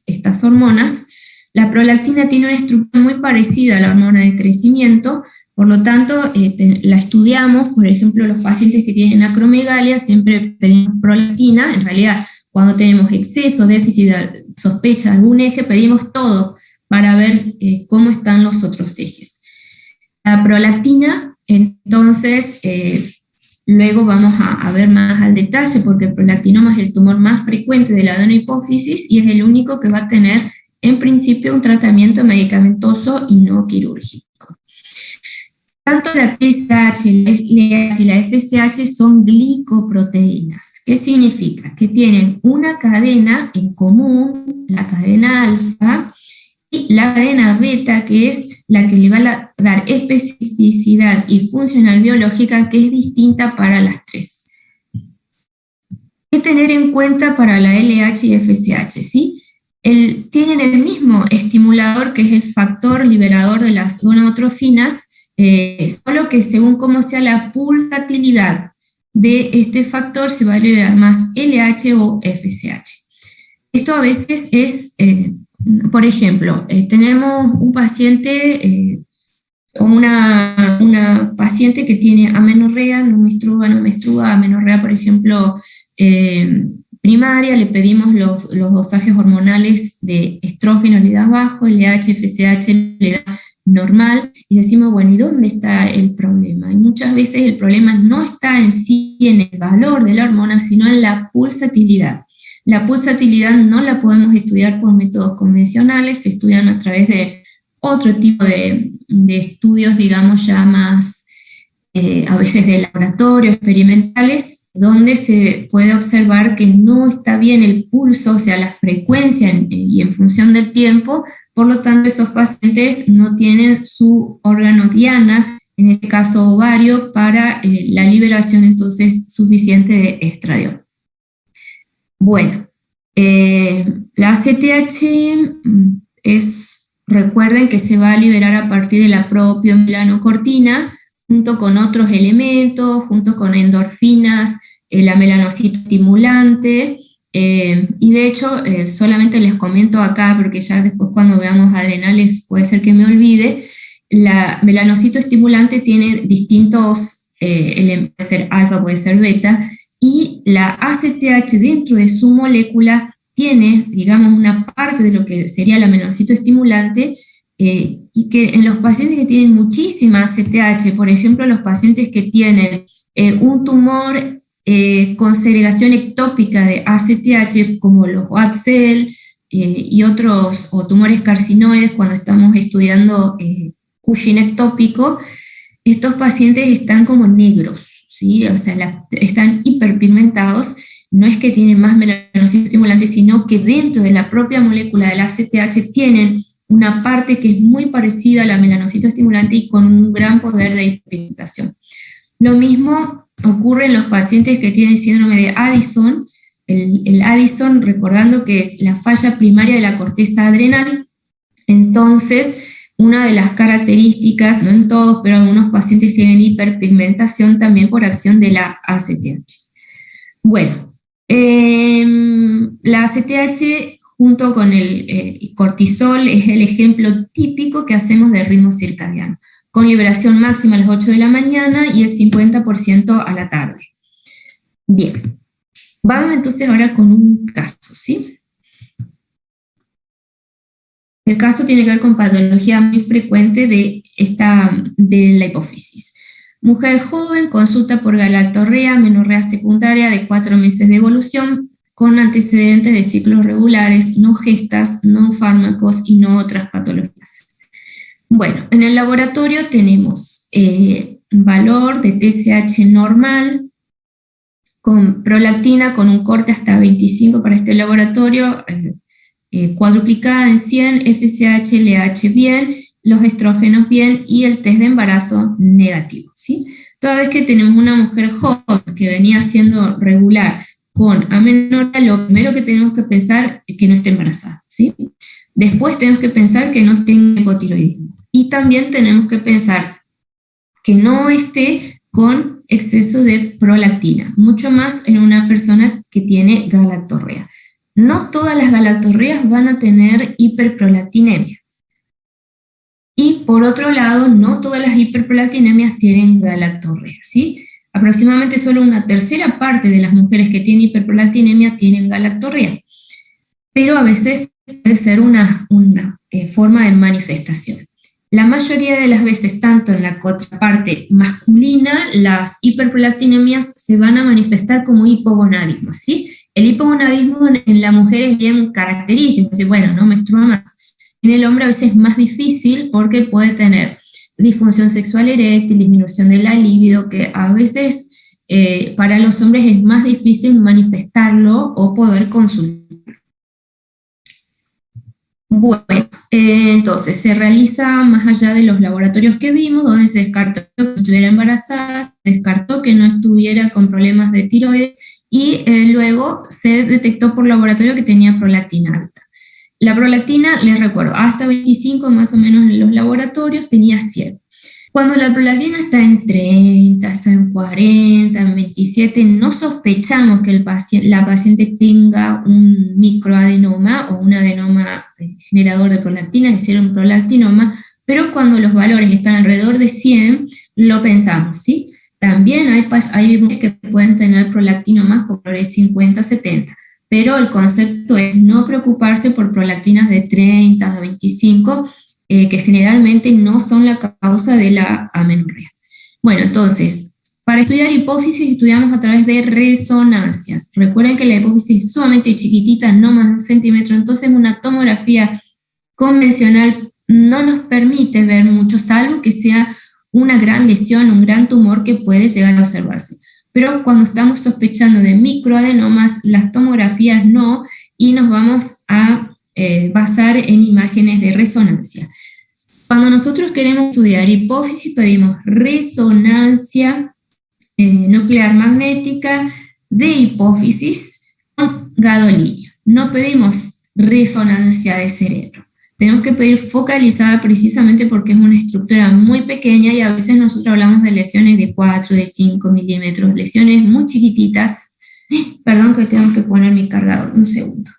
estas hormonas. La prolactina tiene una estructura muy parecida a la hormona de crecimiento, por lo tanto, la estudiamos. Por ejemplo, los pacientes que tienen acromegalia siempre pedimos prolactina. En realidad, cuando tenemos exceso, déficit, sospecha de algún eje, pedimos todo para ver cómo están los otros ejes. La prolactina, entonces, luego vamos a ver más al detalle, porque el prolactinoma es el tumor más frecuente de la adenohipófisis y es el único que va a tener, en principio, un tratamiento medicamentoso y no quirúrgico. Tanto la TSH, la LH y la FSH son glicoproteínas. ¿Qué significa? Que tienen una cadena en común, la cadena alfa, y la cadena beta, que es la que le va a dar especificidad y funcional biológica, que es distinta para las 3. ¿Qué tener en cuenta para la LH y FSH? ¿Sí? Tienen el mismo estimulador, que es el factor liberador de las gonadotrofinas, solo que según cómo sea la pulsatilidad de este factor, se va a liberar más LH o FSH. Esto a veces es, por ejemplo, tenemos un paciente o una paciente que tiene amenorrea, no menstrua, amenorrea, por ejemplo, primaria, le pedimos los dosajes hormonales de estrógeno, le da bajo, LH, FSH le da normal, y decimos, bueno, ¿y dónde está el problema? Y muchas veces el problema no está en sí, en el valor de la hormona, sino en la pulsatilidad. La pulsatilidad no la podemos estudiar por métodos convencionales, se estudian a través de otro tipo de estudios, digamos, ya más, a veces de laboratorio, experimentales, donde se puede observar que no está bien el pulso, o sea, la frecuencia y en función del tiempo, por lo tanto esos pacientes no tienen su órgano diana, en este caso ovario, para la liberación entonces suficiente de estradiol. Bueno, la ACTH recuerden que se va a liberar a partir de la propiomelanocortina, junto con otros elementos, junto con endorfinas, la melanocito estimulante, y de hecho solamente les comento acá, porque ya después cuando veamos adrenales puede ser que me olvide, la melanocito estimulante tiene distintos elementos, puede ser alfa, puede ser beta, y la ACTH dentro de su molécula tiene, digamos, una parte de lo que sería la melanocito estimulante, y que en los pacientes que tienen muchísima ACTH, por ejemplo, los pacientes que tienen un tumor con segregación ectópica de ACTH, como los Watts-Cell y otros, o tumores carcinoides, cuando estamos estudiando Cushing ectópico, estos pacientes están como negros, ¿sí? O sea, están hiperpigmentados. No es que tienen más melanocito estimulante, sino que dentro de la propia molécula del ACTH tienen una parte que es muy parecida a la melanocito estimulante y con un gran poder de hiperpigmentación. Lo mismo ocurre en los pacientes que tienen síndrome de Addison. El Addison, recordando que es la falla primaria de la corteza adrenal, entonces una de las características, no en todos, pero algunos pacientes tienen hiperpigmentación también por acción de la ACTH. Bueno, la ACTH junto con el cortisol es el ejemplo típico que hacemos de ritmo circadiano, con liberación máxima a las 8 de la mañana y el 50% a la tarde. Bien, vamos entonces ahora con un caso, ¿sí? El caso tiene que ver con patología muy frecuente de la hipófisis. Mujer joven, consulta por galactorrea, menorrea secundaria de 4 meses de evolución, con antecedentes de ciclos regulares, no gestas, no fármacos y no otras patologías. Bueno, en el laboratorio tenemos valor de TSH normal, con prolactina con un corte hasta 25 para este laboratorio, cuadruplicada en 100, FSH, LH bien, los estrógenos bien y el test de embarazo negativo, ¿sí? Toda vez que tenemos una mujer joven que venía siendo regular con amenorrea, lo primero que tenemos que pensar es que no esté embarazada, ¿sí? Después tenemos que pensar que no tenga hipotiroidismo. Y también tenemos que pensar que no esté con exceso de prolactina, mucho más en una persona que tiene galactorrea. No todas las galactorreas van a tener hiperprolactinemia. Y por otro lado, no todas las hiperprolactinemias tienen galactorrea, ¿sí? Aproximadamente solo una tercera parte de las mujeres que tienen hiperprolactinemia tienen galactorrea. Pero a veces puede ser una forma de manifestación. La mayoría de las veces, tanto en la contraparte masculina, las hiperprolactinemias se van a manifestar como hipogonadismo, ¿sí? El hipogonadismo en la mujer es bien característico, es decir, bueno, no menstrua más. En el hombre a veces es más difícil porque puede tener disfunción sexual eréctil, disminución de la libido, que a veces para los hombres es más difícil manifestarlo o poder consultar. Bueno, entonces se realiza más allá de los laboratorios que vimos, donde se descartó que estuviera embarazada, se descartó que no estuviera con problemas de tiroides y luego se detectó por laboratorio que tenía prolactina alta. La prolactina, les recuerdo, hasta 25 más o menos en los laboratorios tenía 100. Cuando la prolactina está en 30, está en 40, en 27, no sospechamos que la paciente tenga un microadenoma o un adenoma generador de prolactina, es decir, un prolactinoma, pero cuando los valores están alrededor de 100, lo pensamos, ¿sí? También hay mujeres que pueden tener prolactinomas por valores 50, 70, pero el concepto es no preocuparse por prolactinas de 30 a 25, que generalmente no son la causa de la amenorrea. Bueno, entonces, para estudiar hipófisis estudiamos a través de resonancias. Recuerden que la hipófisis es sumamente chiquitita, no más de 1 centímetro, entonces una tomografía convencional no nos permite ver mucho, salvo que sea una gran lesión, un gran tumor que puede llegar a observarse. pero cuando estamos sospechando de microadenomas, las tomografías no, y nos vamos a basar en imágenes de resonancia. Cuando nosotros queremos estudiar hipófisis, pedimos resonancia nuclear magnética de hipófisis con gadolinio. No pedimos resonancia de cerebro. Tenemos que pedir focalizada precisamente porque es una estructura muy pequeña y a veces nosotros hablamos de lesiones de 4, de 5 milímetros, lesiones muy chiquititas. Perdón que tengo que poner mi cargador, un segundo.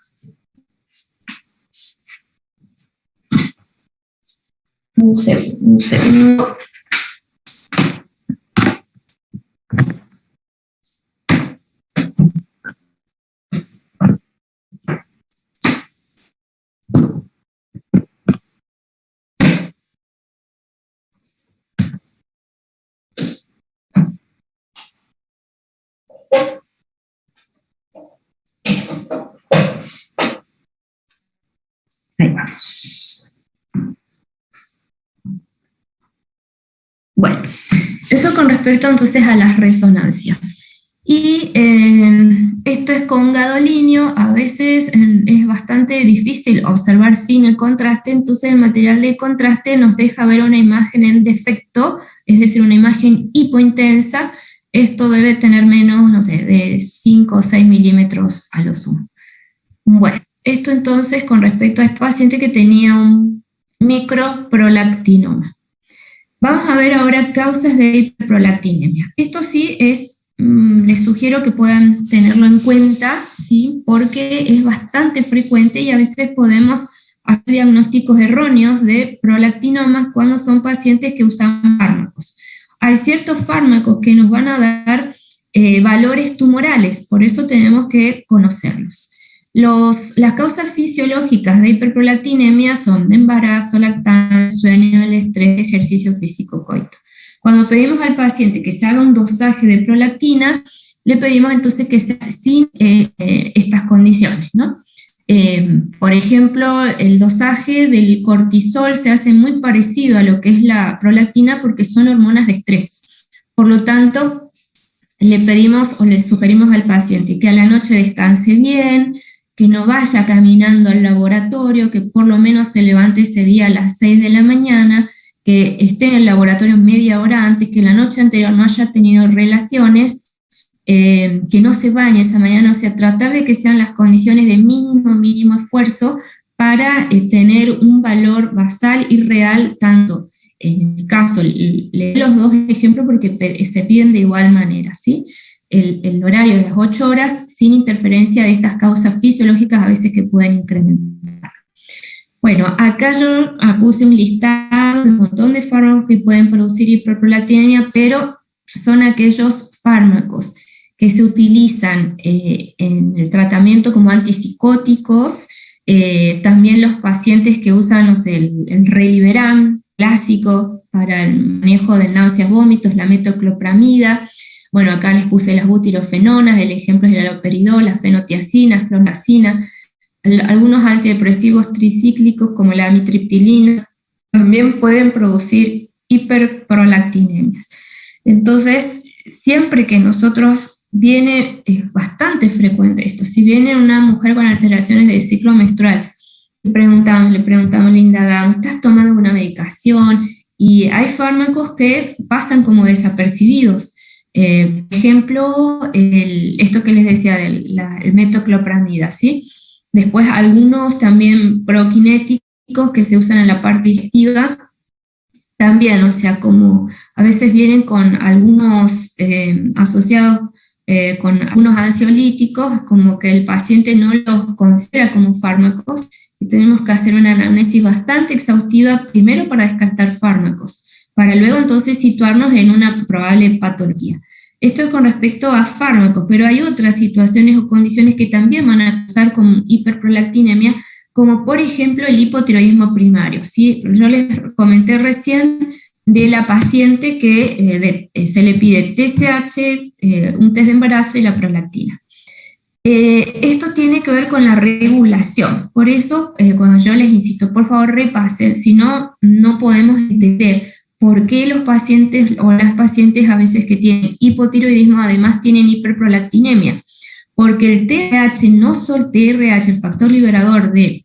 Un segundo. Ahí vamos. Bueno, eso con respecto entonces a las resonancias. Y esto es con gadolinio, a veces es bastante difícil observar sin el contraste, entonces el material de contraste nos deja ver una imagen en defecto, es decir, una imagen hipointensa. Esto debe tener menos, no sé, de 5 o 6 milímetros a lo sumo. Bueno, esto entonces con respecto a este paciente que tenía un microprolactinoma. Vamos a ver ahora causas de hiperprolactinemia. Esto sí es, les sugiero que puedan tenerlo en cuenta, ¿sí? Porque es bastante frecuente y a veces podemos hacer diagnósticos erróneos de prolactinomas cuando son pacientes que usan fármacos. Hay ciertos fármacos que nos van a dar valores tumorales, por eso tenemos que conocerlos. Las causas fisiológicas de hiperprolactinemia son de embarazo, lactancia, sueño, el estrés, ejercicio físico, coito. Cuando pedimos al paciente que se haga un dosaje de prolactina, le pedimos entonces que sea sin estas condiciones, ¿no? Por ejemplo, el dosaje del cortisol se hace muy parecido a lo que es la prolactina porque son hormonas de estrés. Por lo tanto, le pedimos o le sugerimos al paciente que a la noche descanse bien, que no vaya caminando al laboratorio, que por lo menos se levante ese día a las 6 de la mañana, que esté en el laboratorio media hora antes, que la noche anterior no haya tenido relaciones, que no se bañe esa mañana, o sea, tratar de que sean las condiciones de mínimo esfuerzo para tener un valor basal y real, tanto en el caso, le doy los dos ejemplos porque se piden de igual manera, ¿sí? El horario de las 8 horas sin interferencia de estas causas fisiológicas a veces que pueden incrementar. Bueno, acá yo puse un listado de un montón de fármacos que pueden producir hiperprolactinemia, pero son aquellos fármacos que se utilizan en el tratamiento como antipsicóticos, también los pacientes que usan, no sé, el Reliberam clásico para el manejo de náuseas, vómitos, la metoclopramida. Bueno, acá les puse las butirofenonas, el ejemplo es el haloperidol, la fenotiazina, clonazina, algunos antidepresivos tricíclicos como la amitriptilina, también pueden producir hiperprolactinemias. Entonces, siempre que nosotros viene, es bastante frecuente esto, si viene una mujer con alteraciones del ciclo menstrual, le preguntamos, le indagamos, ¿estás tomando una medicación? Y hay fármacos que pasan como desapercibidos. Por ejemplo, esto que les decía del metoclopramida, ¿sí? Después algunos también prokinéticos que se usan en la parte digestiva, también, o sea, como a veces vienen con algunos asociados con algunos ansiolíticos, como que el paciente no los considera como fármacos, y tenemos que hacer una anamnesis bastante exhaustiva, primero para descartar fármacos, para luego entonces situarnos en una probable patología. Esto es con respecto a fármacos, pero hay otras situaciones o condiciones que también van a causar como hiperprolactinemia, como por ejemplo el hipotiroidismo primario, ¿sí? Yo les comenté recién de la paciente que se le pide TSH, un test de embarazo y la prolactina. Esto tiene que ver con la regulación, por eso cuando yo les insisto, por favor repasen, si no, no podemos entender ¿por qué los pacientes o las pacientes a veces que tienen hipotiroidismo además tienen hiperprolactinemia? Porque el TRH, no solo TRH, el factor liberador de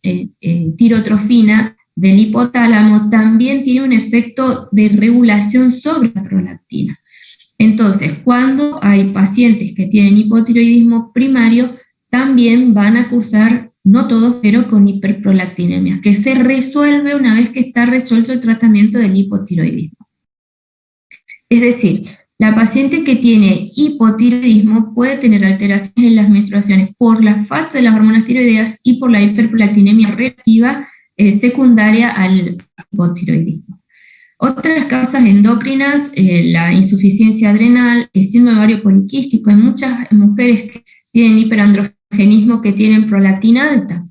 tirotrofina del hipotálamo, también tiene un efecto de regulación sobre la prolactina. Entonces, cuando hay pacientes que tienen hipotiroidismo primario, también van a cursar, no todos, pero con hiperprolactinemia, que se resuelve una vez que está resuelto el tratamiento del hipotiroidismo. Es decir, la paciente que tiene hipotiroidismo puede tener alteraciones en las menstruaciones por la falta de las hormonas tiroideas y por la hiperprolactinemia relativa secundaria al hipotiroidismo. Otras causas endocrinas, la insuficiencia adrenal, el síndrome ovario poliquístico, hay muchas mujeres que tienen hiperandrogenismo que tienen prolactina alta.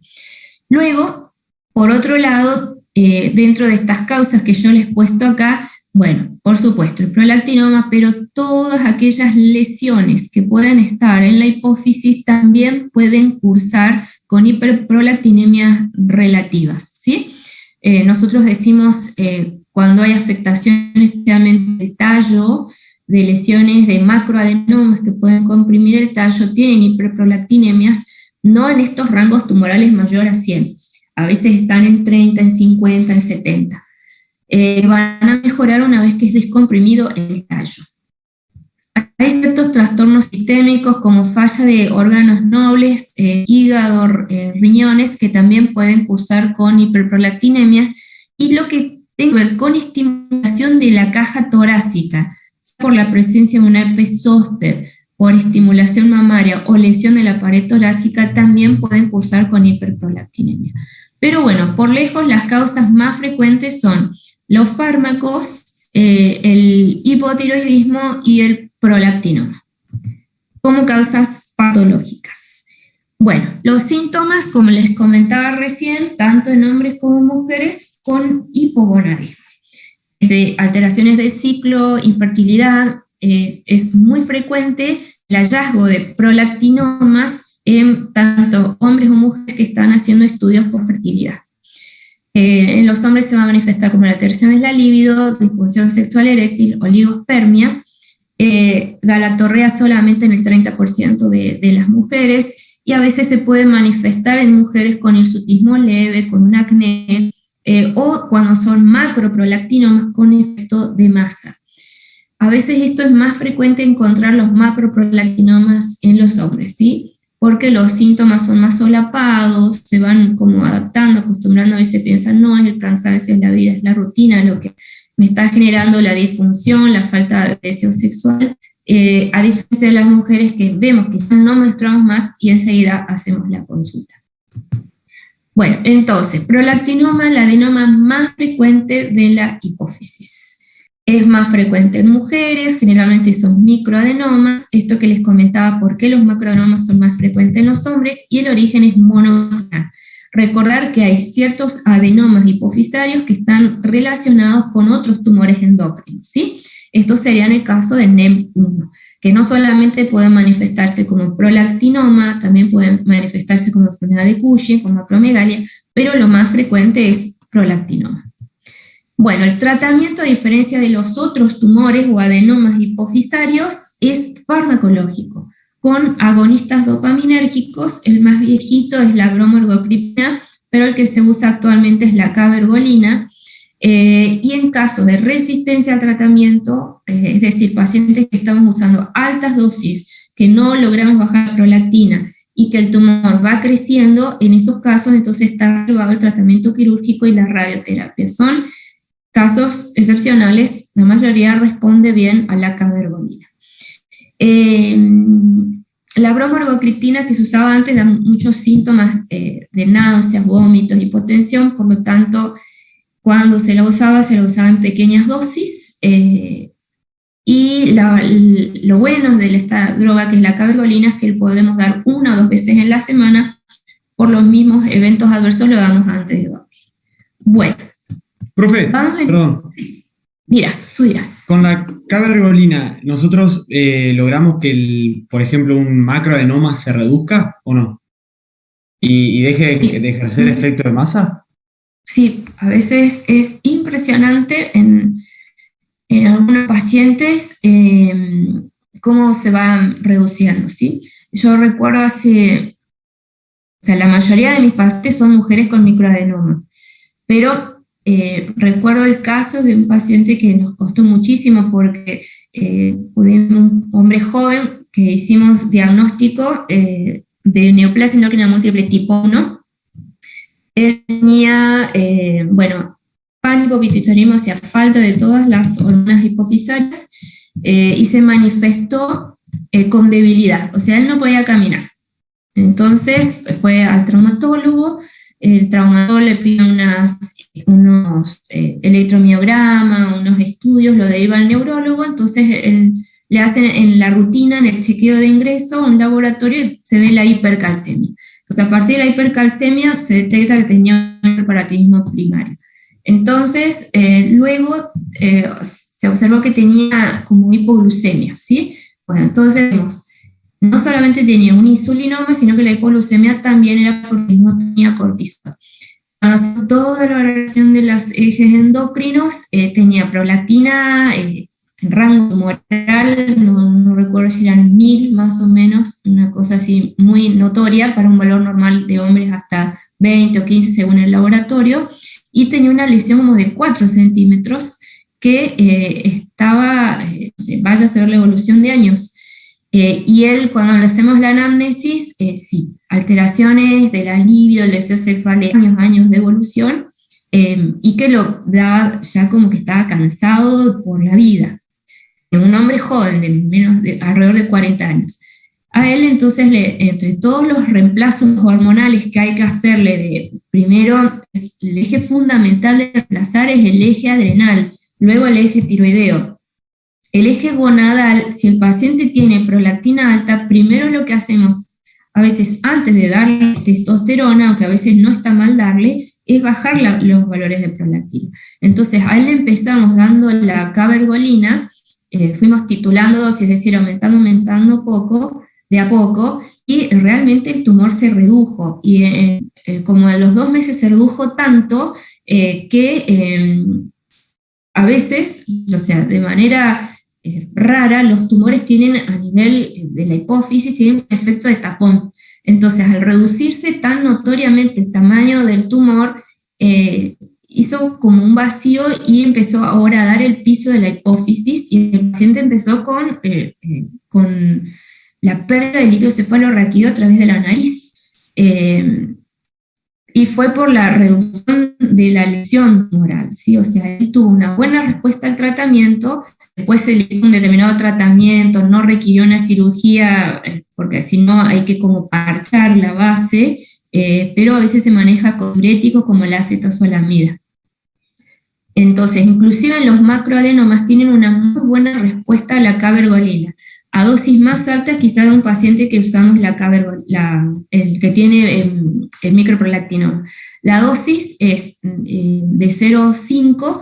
Luego, por otro lado, dentro de estas causas que yo les he puesto acá, bueno, por supuesto, el prolactinoma, pero todas aquellas lesiones que puedan estar en la hipófisis también pueden cursar con hiperprolactinemias relativas, ¿sí? Nosotros decimos, cuando hay afectaciones especialmente del tallo, de lesiones de macroadenomas que pueden comprimir el tallo, tienen hiperprolactinemias, no en estos rangos tumorales mayor a 100, a veces están en 30, en 50, en 70. Van a mejorar una vez que es descomprimido el tallo. Hay ciertos trastornos sistémicos como falla de órganos nobles, hígado, riñones, que también pueden cursar con hiperprolactinemias, y lo que tiene que ver con estimulación de la caja torácica, por la presencia de un herpes zóster, por estimulación mamaria o lesión de la pared torácica, también pueden cursar con hiperprolactinemia. Pero bueno, por lejos las causas más frecuentes son los fármacos, el hipotiroidismo y el prolactinoma, como causas patológicas. Bueno, los síntomas, como les comentaba recién, tanto en hombres como mujeres, con hipogonadismo. De alteraciones del ciclo, infertilidad, es muy frecuente el hallazgo de prolactinomas en tanto hombres o mujeres que están haciendo estudios por fertilidad. En los hombres se va a manifestar como la alteración de la libido, disfunción sexual eréctil, oligospermia, galactorrea solamente en el 30% de las mujeres, y a veces se puede manifestar en mujeres con hirsutismo leve, con un acné, o cuando son macroprolactinomas con efecto de masa. A veces esto es más frecuente encontrar los macroprolactinomas en los hombres, ¿sí? Porque los síntomas son más solapados, se van como adaptando, acostumbrando, a veces piensan, no, es el cansancio, es la vida, es la rutina, lo que me está generando la disfunción, la falta de deseo sexual, a diferencia de las mujeres que vemos que ya no menstruamos más y enseguida hacemos la consulta. Bueno, entonces, prolactinoma, el adenoma más frecuente de la hipófisis. Es más frecuente en mujeres, generalmente son microadenomas, esto que les comentaba, por qué los macroadenomas son más frecuentes en los hombres, y el origen es monoclonal. Recordar que hay ciertos adenomas hipofisarios que están relacionados con otros tumores endocrinos, ¿sí? Esto sería en el caso de NEM1, que no solamente pueden manifestarse como prolactinoma, también pueden manifestarse como enfermedad de Cushing, como acromegalia, pero lo más frecuente es prolactinoma. Bueno, el tratamiento, a diferencia de los otros tumores o adenomas hipofisarios, es farmacológico, con agonistas dopaminérgicos. El más viejito es la bromorgocriptina, pero el que se usa actualmente es la cabergolina. Y en caso de resistencia al tratamiento, es decir, pacientes que estamos usando altas dosis, que no logramos bajar la prolactina y que el tumor va creciendo, en esos casos entonces está llevado el tratamiento quirúrgico y la radioterapia. Son casos excepcionales, la mayoría responde bien a la cabergolina. La bromorgocriptina que se usaba antes da muchos síntomas de náuseas, vómitos, hipotensión, por lo tanto, cuando se la usaba en pequeñas dosis, y lo bueno de esta droga, que es la cabergolina, es que podemos dar 1 o 2 veces en la semana, por los mismos eventos adversos lo damos antes de dormir. Bueno. Profe, perdón. Tú dirás. Con la cabergolina, ¿nosotros logramos que, por ejemplo, un macroadenoma se reduzca o no? ¿Y deje de ejercer efecto de masa? Sí, a veces es impresionante. en algunos pacientes cómo se van reduciendo, ¿sí? Yo recuerdo o sea, la mayoría de mis pacientes son mujeres con microadenoma, pero recuerdo el caso de un paciente que nos costó muchísimo porque un hombre joven que hicimos diagnóstico de neoplasia endocrina múltiple tipo 1. Él tenía, bueno, pánico, pituitarismo, o sea, falta de todas las hormonas hipofisales, y se manifestó con debilidad, o sea, él no podía caminar. Entonces fue al traumatólogo, el traumatólogo le pide unos electromiogramas, unos estudios, lo deriva al neurólogo, entonces le hacen en la rutina, en el chequeo de ingreso, un laboratorio y se ve la hipercalcemia. Entonces a partir de la hipercalcemia se detecta que tenía un hiperparatinismo primario. Entonces luego se observó que tenía como hipoglucemia, ¿sí? Bueno, entonces vemos, no solamente tenía un insulinoma, sino que la hipoglucemia también era porque no tenía cortisol. Cuando toda la valoración de los ejes endocrinos, tenía prolactina en rango tumoral, no recuerdo si eran 1000 más o menos, una cosa así muy notoria para un valor normal de hombres hasta 20 o 15 según el laboratorio, y tenía una lesión como de 4 centímetros que estaba, vaya a ser la evolución de años. Y él, cuando le hacemos la anamnesis, sí, alteraciones de la libido, del deseo sexual, años de evolución, y que lo da ya como que estaba cansado por la vida. Un hombre joven, de alrededor de 40 años. A él entonces, entre todos los reemplazos hormonales que hay que hacerle, primero, el eje fundamental de reemplazar es el eje adrenal, luego el eje tiroideo. El eje gonadal, si el paciente tiene prolactina alta, primero lo que hacemos, a veces antes de darle testosterona, aunque a veces no está mal darle, es bajar los valores de prolactina. Entonces, a él le empezamos dando la cabergolina, fuimos titulando dosis, es decir, aumentando de a poco, y realmente el tumor se redujo, y como a los 2 meses se redujo tanto que a veces, o sea, de manera rara, los tumores tienen a nivel de la hipófisis, tienen un efecto de tapón. Entonces, al reducirse tan notoriamente el tamaño del tumor, hizo como un vacío y empezó ahora a dar el piso de la hipófisis, y el paciente empezó con la pérdida de líquido cefalorraquídeo a través de la nariz. Y fue por la reducción de la lesión tumoral, ¿sí? O sea, él tuvo una buena respuesta al tratamiento, después se le hizo un determinado tratamiento, no requirió una cirugía, porque si no hay que como parchar la base, pero a veces se maneja con diuréticos como la acetozolamida. Entonces, inclusive en los macroadenomas tienen una muy buena respuesta a la cabergolina. A dosis más altas, quizás de un paciente que usamos el que tiene el microprolactinoma. La dosis es de 0,5,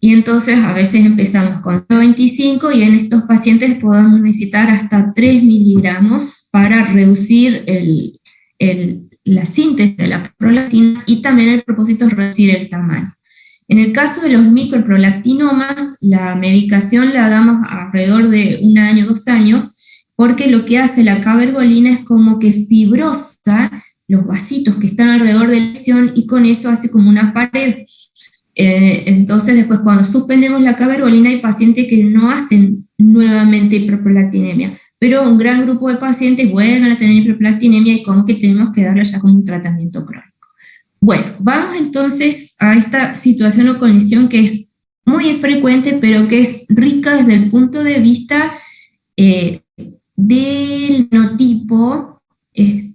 y entonces a veces empezamos con 0,25, y en estos pacientes podemos necesitar hasta 3 miligramos para reducir la síntesis de la prolactina, y también el propósito es reducir el tamaño. En el caso de los microprolactinomas, la medicación la damos alrededor de 1 año, 2 años, porque lo que hace la cabergolina es como que fibrosa los vasitos que están alrededor de la lesión, y con eso hace como una pared. Entonces después, cuando suspendemos la cabergolina, hay pacientes que no hacen nuevamente hiperprolactinemia, pero un gran grupo de pacientes vuelven a tener hiperprolactinemia, y como que tenemos que darle ya como un tratamiento crónico. Bueno, vamos entonces a esta situación o condición que es muy frecuente, pero que es rica desde el punto de vista del fenotipo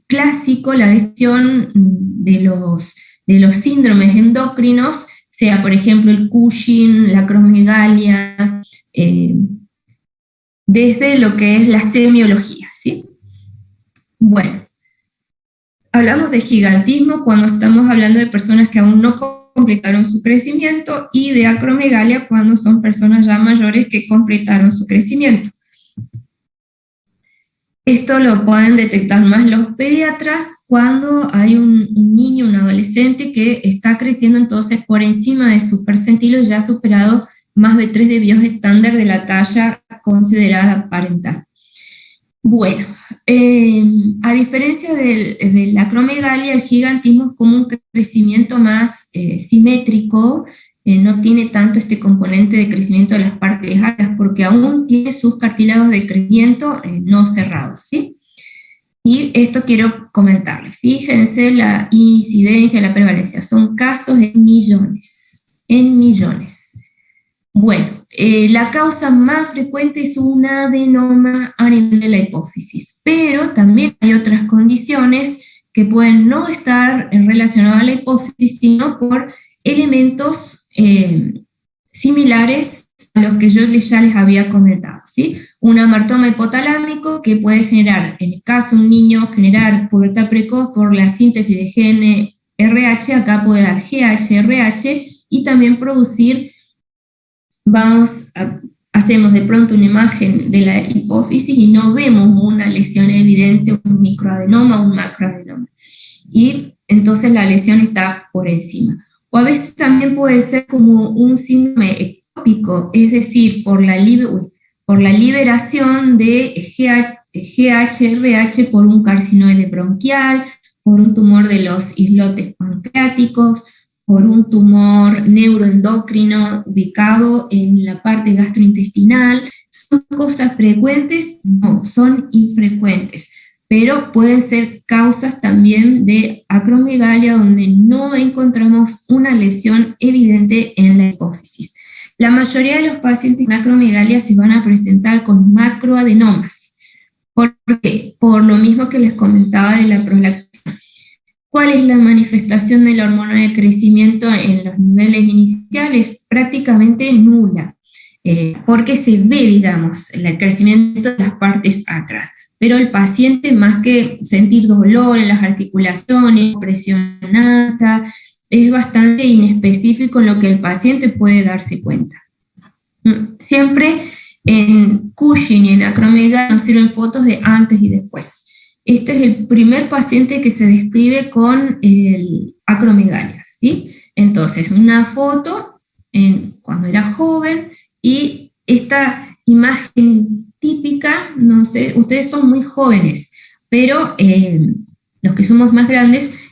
clásico, la gestión de los síndromes endocrinos, sea por ejemplo el Cushing, la acromegalia, desde lo que es la semiología, ¿sí? Bueno. Hablamos de gigantismo cuando estamos hablando de personas que aún no completaron su crecimiento, y de acromegalia cuando son personas ya mayores que completaron su crecimiento. Esto lo pueden detectar más los pediatras cuando hay un niño, un adolescente que está creciendo entonces por encima de su percentilo, ya ha superado más de 3 desvíos estándar de la talla considerada parental. Bueno, a diferencia de la acromegalia, el gigantismo es como un crecimiento más simétrico, no tiene tanto este componente de crecimiento de las partes altas, porque aún tiene sus cartílagos de crecimiento no cerrados, ¿sí? Y esto quiero comentarles. Fíjense la incidencia, la prevalencia, son casos en millones, en millones. Bueno, la causa más frecuente es un adenoma a nivel de la hipófisis, pero también hay otras condiciones que pueden no estar relacionadas a la hipófisis, sino por elementos similares a los que yo ya les había comentado, ¿sí? Un amartoma hipotalámico que puede generar, en el caso de un niño, generar pubertad precoz por la síntesis de GNRH, acá puede dar GHRH, y también producir, hacemos de pronto una imagen de la hipófisis y no vemos una lesión evidente, un microadenoma o un macroadenoma. Y entonces la lesión está por encima. O a veces también puede ser como un síndrome ectópico, es decir, por la liberación de GHRH por un carcinoide bronquial, por un tumor de los islotes pancreáticos, por un tumor neuroendocrino ubicado en la parte gastrointestinal. ¿Son cosas frecuentes? No, son infrecuentes, pero pueden ser causas también de acromegalia donde no encontramos una lesión evidente en la hipófisis. La mayoría de los pacientes con acromegalia se van a presentar con macroadenomas. ¿Por qué? Por lo mismo que les comentaba de la prolactina. ¿Cuál es la manifestación de la hormona de crecimiento en los niveles iniciales? Prácticamente nula, porque se ve, digamos, el crecimiento de las partes acras. Pero el paciente, más que sentir dolor en las articulaciones, presión alta, es bastante inespecífico en lo que el paciente puede darse cuenta. Siempre en Cushing y en acromegalia nos sirven fotos de antes y después. Este es el primer paciente que se describe con acromegalia, ¿sí? Entonces, una foto cuando era joven y esta imagen típica, no sé, ustedes son muy jóvenes, pero los que somos más grandes,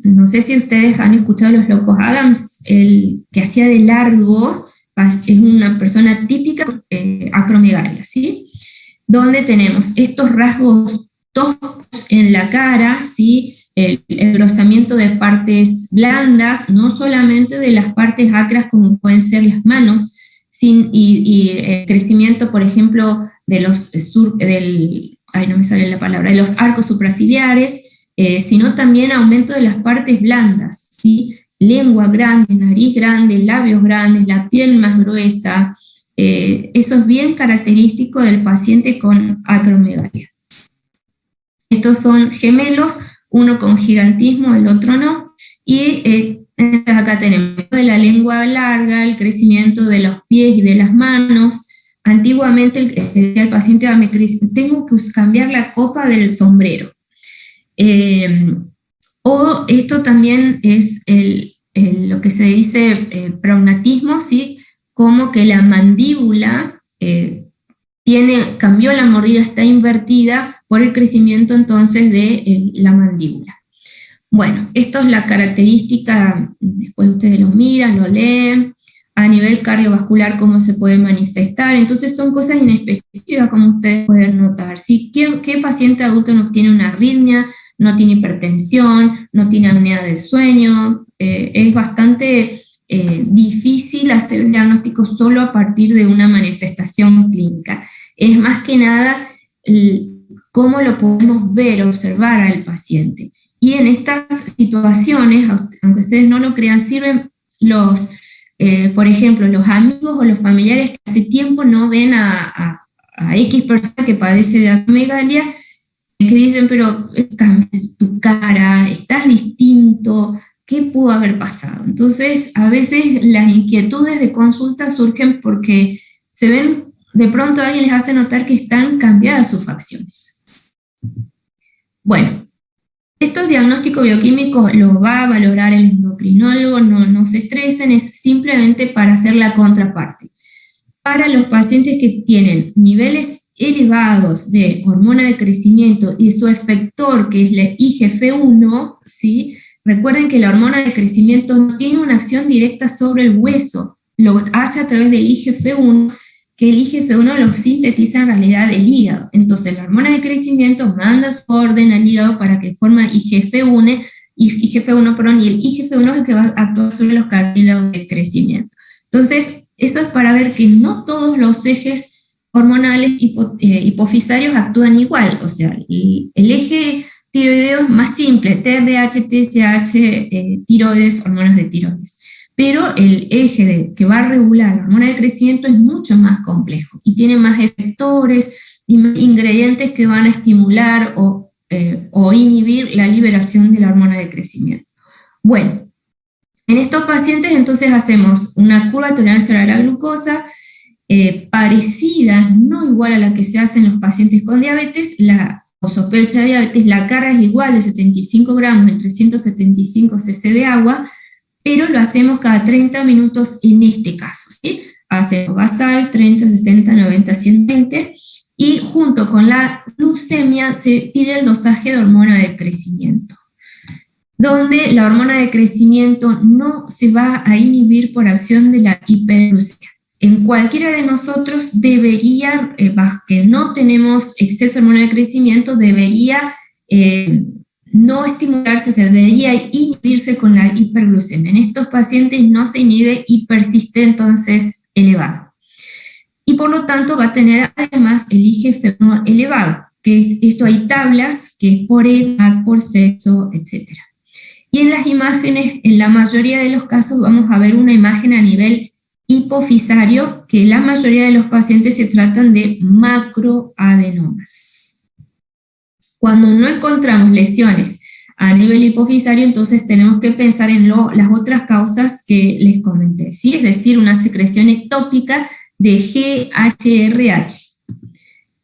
no sé si ustedes han escuchado los locos Adams, el que hacía de largo, es una persona típica acromegalia, ¿sí? Donde tenemos estos rasgos toscos en la cara, ¿sí? El engrosamiento de partes blandas, no solamente de las partes acras como pueden ser las manos, y el crecimiento, por ejemplo, de los de los arcos supraciliares, sino también aumento de las partes blandas, ¿sí? Lengua grande, nariz grande, labios grandes, la piel más gruesa. Eso es bien característico del paciente con acromegalia. Estos son gemelos, uno con gigantismo, el otro no, y acá tenemos de la lengua larga, el crecimiento de los pies y de las manos. Antiguamente el paciente tengo que cambiar la copa del sombrero. O esto también es lo que se dice prognatismo, ¿sí? Como que la mandíbula cambió la mordida, está invertida por el crecimiento entonces de la mandíbula. Bueno, esto es la característica, después ustedes lo miran, lo leen, a nivel cardiovascular cómo se puede manifestar, entonces son cosas inespecíficas como ustedes pueden notar. ¿Sí? ¿Qué paciente adulto no tiene una arritmia, no tiene hipertensión, no tiene apnea del sueño? Es bastante difícil hacer el diagnóstico solo a partir de una manifestación clínica. Es más que nada cómo lo podemos ver, observar al paciente. Y en estas situaciones, aunque ustedes no lo crean, sirven por ejemplo, los amigos o los familiares que hace tiempo no ven a X persona que padece de acromegalia, que dicen, pero cambias tu cara, estás distinto, ¿qué pudo haber pasado? Entonces, a veces las inquietudes de consulta surgen porque se ven, de pronto alguien les hace notar que están cambiadas sus facciones. Bueno, Estos diagnósticos bioquímicos los va a valorar el endocrinólogo, no se estresen, es simplemente para hacer la contraparte. Para los pacientes que tienen niveles elevados de hormona de crecimiento y su efector, que es la IGF-1, ¿sí? Recuerden que la hormona de crecimiento no tiene una acción directa sobre el hueso, lo hace a través del IGF-1, que el IGF-1 lo sintetiza en realidad el hígado. Entonces la hormona de crecimiento manda su orden al hígado para que forme IGF-1, y el IGF-1 es el que va a actuar sobre los cartílagos de crecimiento. Entonces, eso es para ver que no todos los ejes hormonales hipofisarios actúan igual. O sea, el eje tiroideo es más simple, TRH, TSH, tiroides, hormonas de tiroides. Pero el eje que va a regular la hormona de crecimiento es mucho más complejo y tiene más efectores y más ingredientes que van a estimular o inhibir la liberación de la hormona de crecimiento. Bueno, en estos pacientes entonces hacemos una curva de tolerancia a la glucosa parecida, no igual a la que se hace en los pacientes con diabetes, o sospecha de diabetes. La carga es igual de 75 gramos en 375 cc de agua, pero lo hacemos cada 30 minutos en este caso, ¿sí? Hacemos basal, 30, 60, 90, 120, y junto con la glucemia se pide el dosaje de hormona de crecimiento, donde la hormona de crecimiento no se va a inhibir por acción de la hiperglucemia. En cualquiera de nosotros debería, que no tenemos exceso de hormona de crecimiento, debería no estimularse, se debería inhibirse con la hiperglucemia. En estos pacientes no se inhibe y persiste entonces elevado. Y por lo tanto va a tener además el IGF-1 elevado, que esto hay tablas, que es por edad, por sexo, etc. Y en las imágenes, en la mayoría de los casos vamos a ver una imagen a nivel hipofisario, que la mayoría de los pacientes se tratan de macroadenomas. Cuando no encontramos lesiones a nivel hipofisario, entonces tenemos que pensar en las otras causas que les comenté, ¿sí? Es decir, una secreción ectópica de GHRH.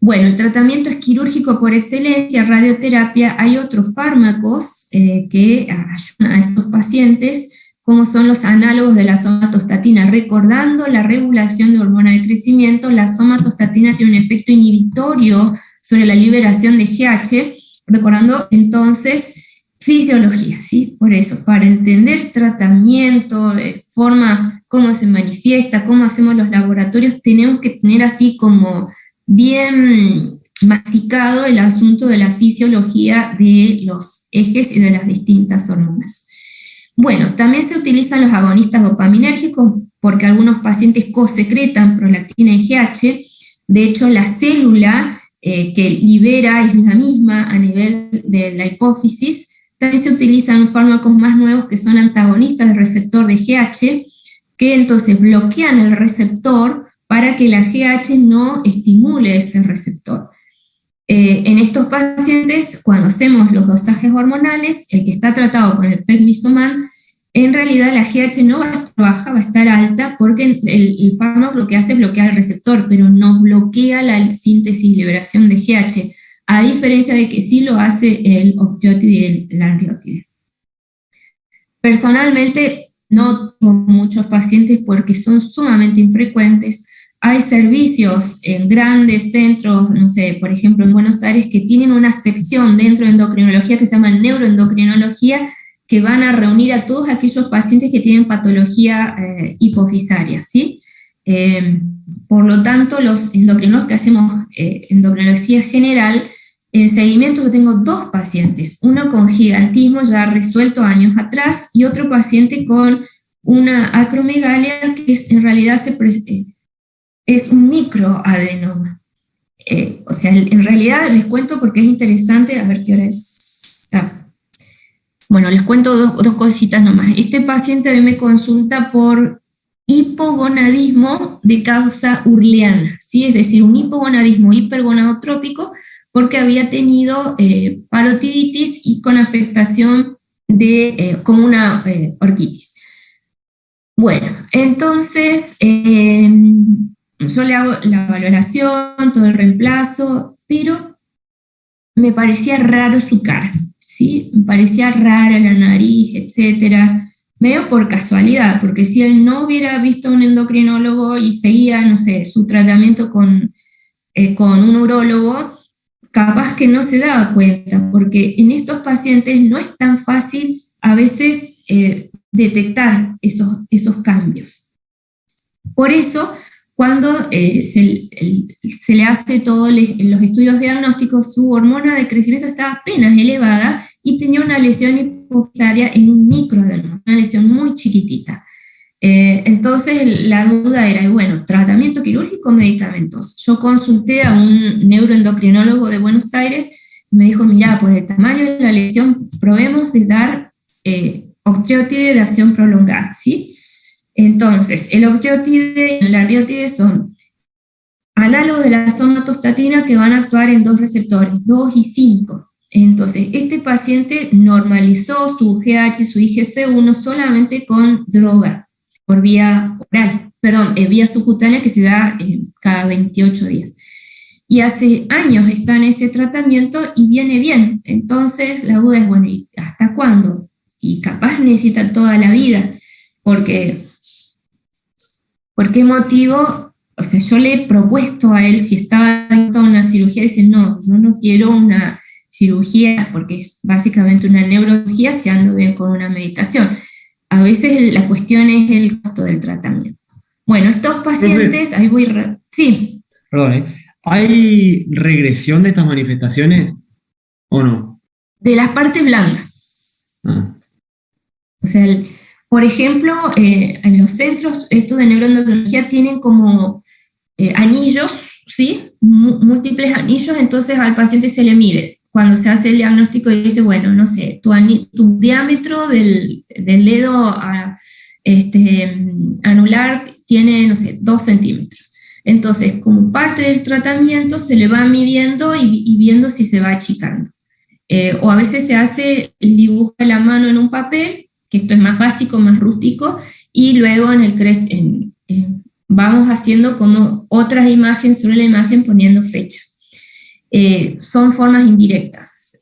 Bueno, el tratamiento es quirúrgico por excelencia, radioterapia. Hay otros fármacos que ayudan a estos pacientes, como son los análogos de la somatostatina. Recordando la regulación de hormona de crecimiento, la somatostatina tiene un efecto inhibitorio sobre la liberación de GH, recordando entonces fisiología, ¿sí? Por eso, para entender tratamiento, forma, cómo se manifiesta, cómo hacemos los laboratorios, tenemos que tener así como bien masticado el asunto de la fisiología de los ejes y de las distintas hormonas. Bueno, también se utilizan los agonistas dopaminérgicos porque algunos pacientes cosecretan prolactina y GH. De hecho, la célula que libera es la misma a nivel de la hipófisis. También se utilizan fármacos más nuevos que son antagonistas del receptor de GH, que entonces bloquean el receptor para que la GH no estimule ese receptor. En estos pacientes, cuando hacemos los dosajes hormonales, el que está tratado con el Pegmisoman, en realidad la GH no va a estar baja, va a estar alta, porque el fármaco lo que hace es bloquear el receptor, pero no bloquea la síntesis y liberación de GH, a diferencia de que sí lo hace el opioide y el lanreotide. Personalmente no tengo muchos pacientes porque son sumamente infrecuentes. Hay servicios en grandes centros, no sé, por ejemplo en Buenos Aires, que tienen una sección dentro de endocrinología que se llama neuroendocrinología, que van a reunir a todos aquellos pacientes que tienen patología hipofisaria, ¿sí? Por lo tanto, los endocrinólogos que hacemos endocrinología general, en seguimiento yo tengo 2 pacientes, uno con gigantismo ya resuelto años atrás, y otro paciente con una acromegalia que en realidad es un microadenoma. O sea, en realidad les cuento porque es interesante, a ver qué hora está. Bueno, les cuento dos cositas nomás. Este paciente a mí me consulta por hipogonadismo de causa urleana, ¿sí? Es decir, un hipogonadismo hipergonadotrópico porque había tenido parotiditis y con afectación con una orquitis. Bueno, entonces yo le hago la valoración, todo el reemplazo, pero me parecía raro su cara. ¿sí? Me parecía rara la nariz, etcétera, medio por casualidad, porque si él no hubiera visto a un endocrinólogo y seguía, no sé, su tratamiento con un urólogo, capaz que no se daba cuenta, porque en estos pacientes no es tan fácil a veces detectar esos cambios. Por eso, cuando se le hace todos los estudios diagnósticos, su hormona de crecimiento estaba apenas elevada y tenía una lesión hipofisaria en un microdermo, una lesión muy chiquitita. Entonces la duda era, bueno, tratamiento quirúrgico o medicamentos. Yo consulté a un neuroendocrinólogo de Buenos Aires y me dijo, mira, por el tamaño de la lesión, probemos de dar octreotide de acción prolongada, ¿sí? Entonces, el octreotide y la riotide son análogos de la somatostatina que van a actuar en dos receptores, 2 y 5. Entonces, este paciente normalizó su GH, su IGF-1 solamente con droga, por vía oral, vía subcutánea que se da cada 28 días. Y hace años está en ese tratamiento y viene bien. Entonces, la duda es, bueno, ¿y hasta cuándo? Y capaz necesita toda la vida, porque ¿por qué motivo? O sea, yo le he propuesto a él si estaba dispuesto a una cirugía, y dice, no, yo no quiero una cirugía, porque es básicamente una neurología si ando bien con una medicación. A veces la cuestión es el costo del tratamiento. Bueno, estos pacientes, ahí voy, sí. Perdón, ¿hay regresión de estas manifestaciones o no? De las partes blandas. Ah. O sea, por ejemplo, en los centros estos de neuroendocrinología tienen como anillos, ¿sí? Múltiples anillos, entonces al paciente se le mide. Cuando se hace el diagnóstico y dice, bueno, no sé, tu diámetro del dedo anular tiene, no sé, 2 centímetros. Entonces, como parte del tratamiento, se le va midiendo y viendo si se va achicando. O a veces se hace el dibujo de la mano en un papel, que esto es más básico, más rústico, y luego en el vamos haciendo como otras imágenes sobre la imagen poniendo fechas. Son formas indirectas,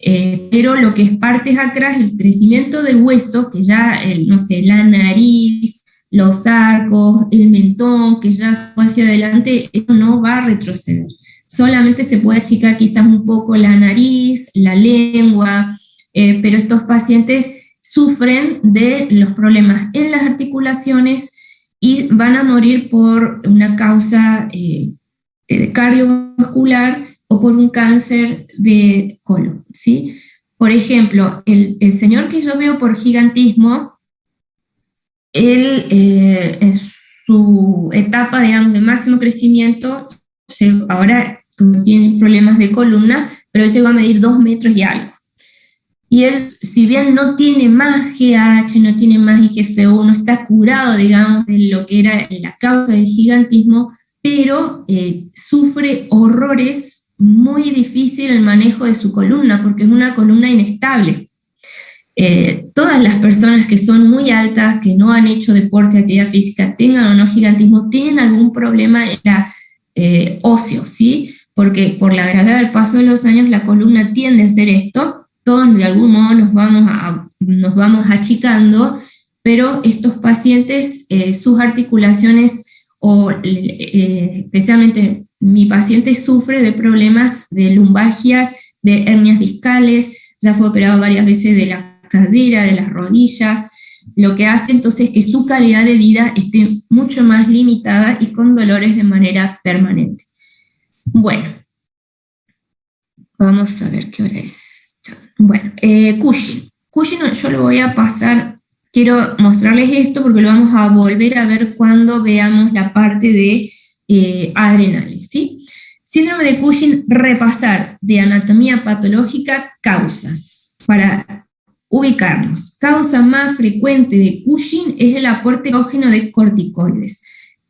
pero lo que es partes atrás, el crecimiento del hueso, que ya, no sé, la nariz, los arcos, el mentón, que ya fue hacia adelante, eso no va a retroceder. Solamente se puede achicar quizás un poco la nariz, la lengua, pero estos pacientes sufren de los problemas en las articulaciones y van a morir por una causa cardiovascular o por un cáncer de colon, ¿sí? Por ejemplo, el señor que yo veo por gigantismo, él en su etapa, digamos, de máximo crecimiento, ahora tiene problemas de columna, pero él llegó a medir 2 metros y algo. Y él, si bien no tiene más GH, no tiene más IGF-1, no está curado, digamos, de lo que era la causa del gigantismo, pero sufre horrores, muy difícil el manejo de su columna, porque es una columna inestable. Todas las personas que son muy altas, que no han hecho deporte, actividad física, tengan o no gigantismo, tienen algún problema en la óseo, ¿sí? Porque por la gravedad del paso de los años, la columna tiende a hacer esto, todos de algún modo nos vamos achicando, pero estos pacientes, sus articulaciones, especialmente mi paciente sufre de problemas de lumbalgias, de hernias discales, ya fue operado varias veces de la cadera, de las rodillas, lo que hace entonces que su calidad de vida esté mucho más limitada y con dolores de manera permanente. Bueno, vamos a ver qué hora es. Bueno, Cushing. Cushing yo lo voy a pasar, quiero mostrarles esto porque lo vamos a volver a ver cuando veamos la parte de adrenales, ¿sí? Síndrome de Cushing, repasar de anatomía patológica causas, para ubicarnos. Causa más frecuente de Cushing es el aporte endógeno de corticoides.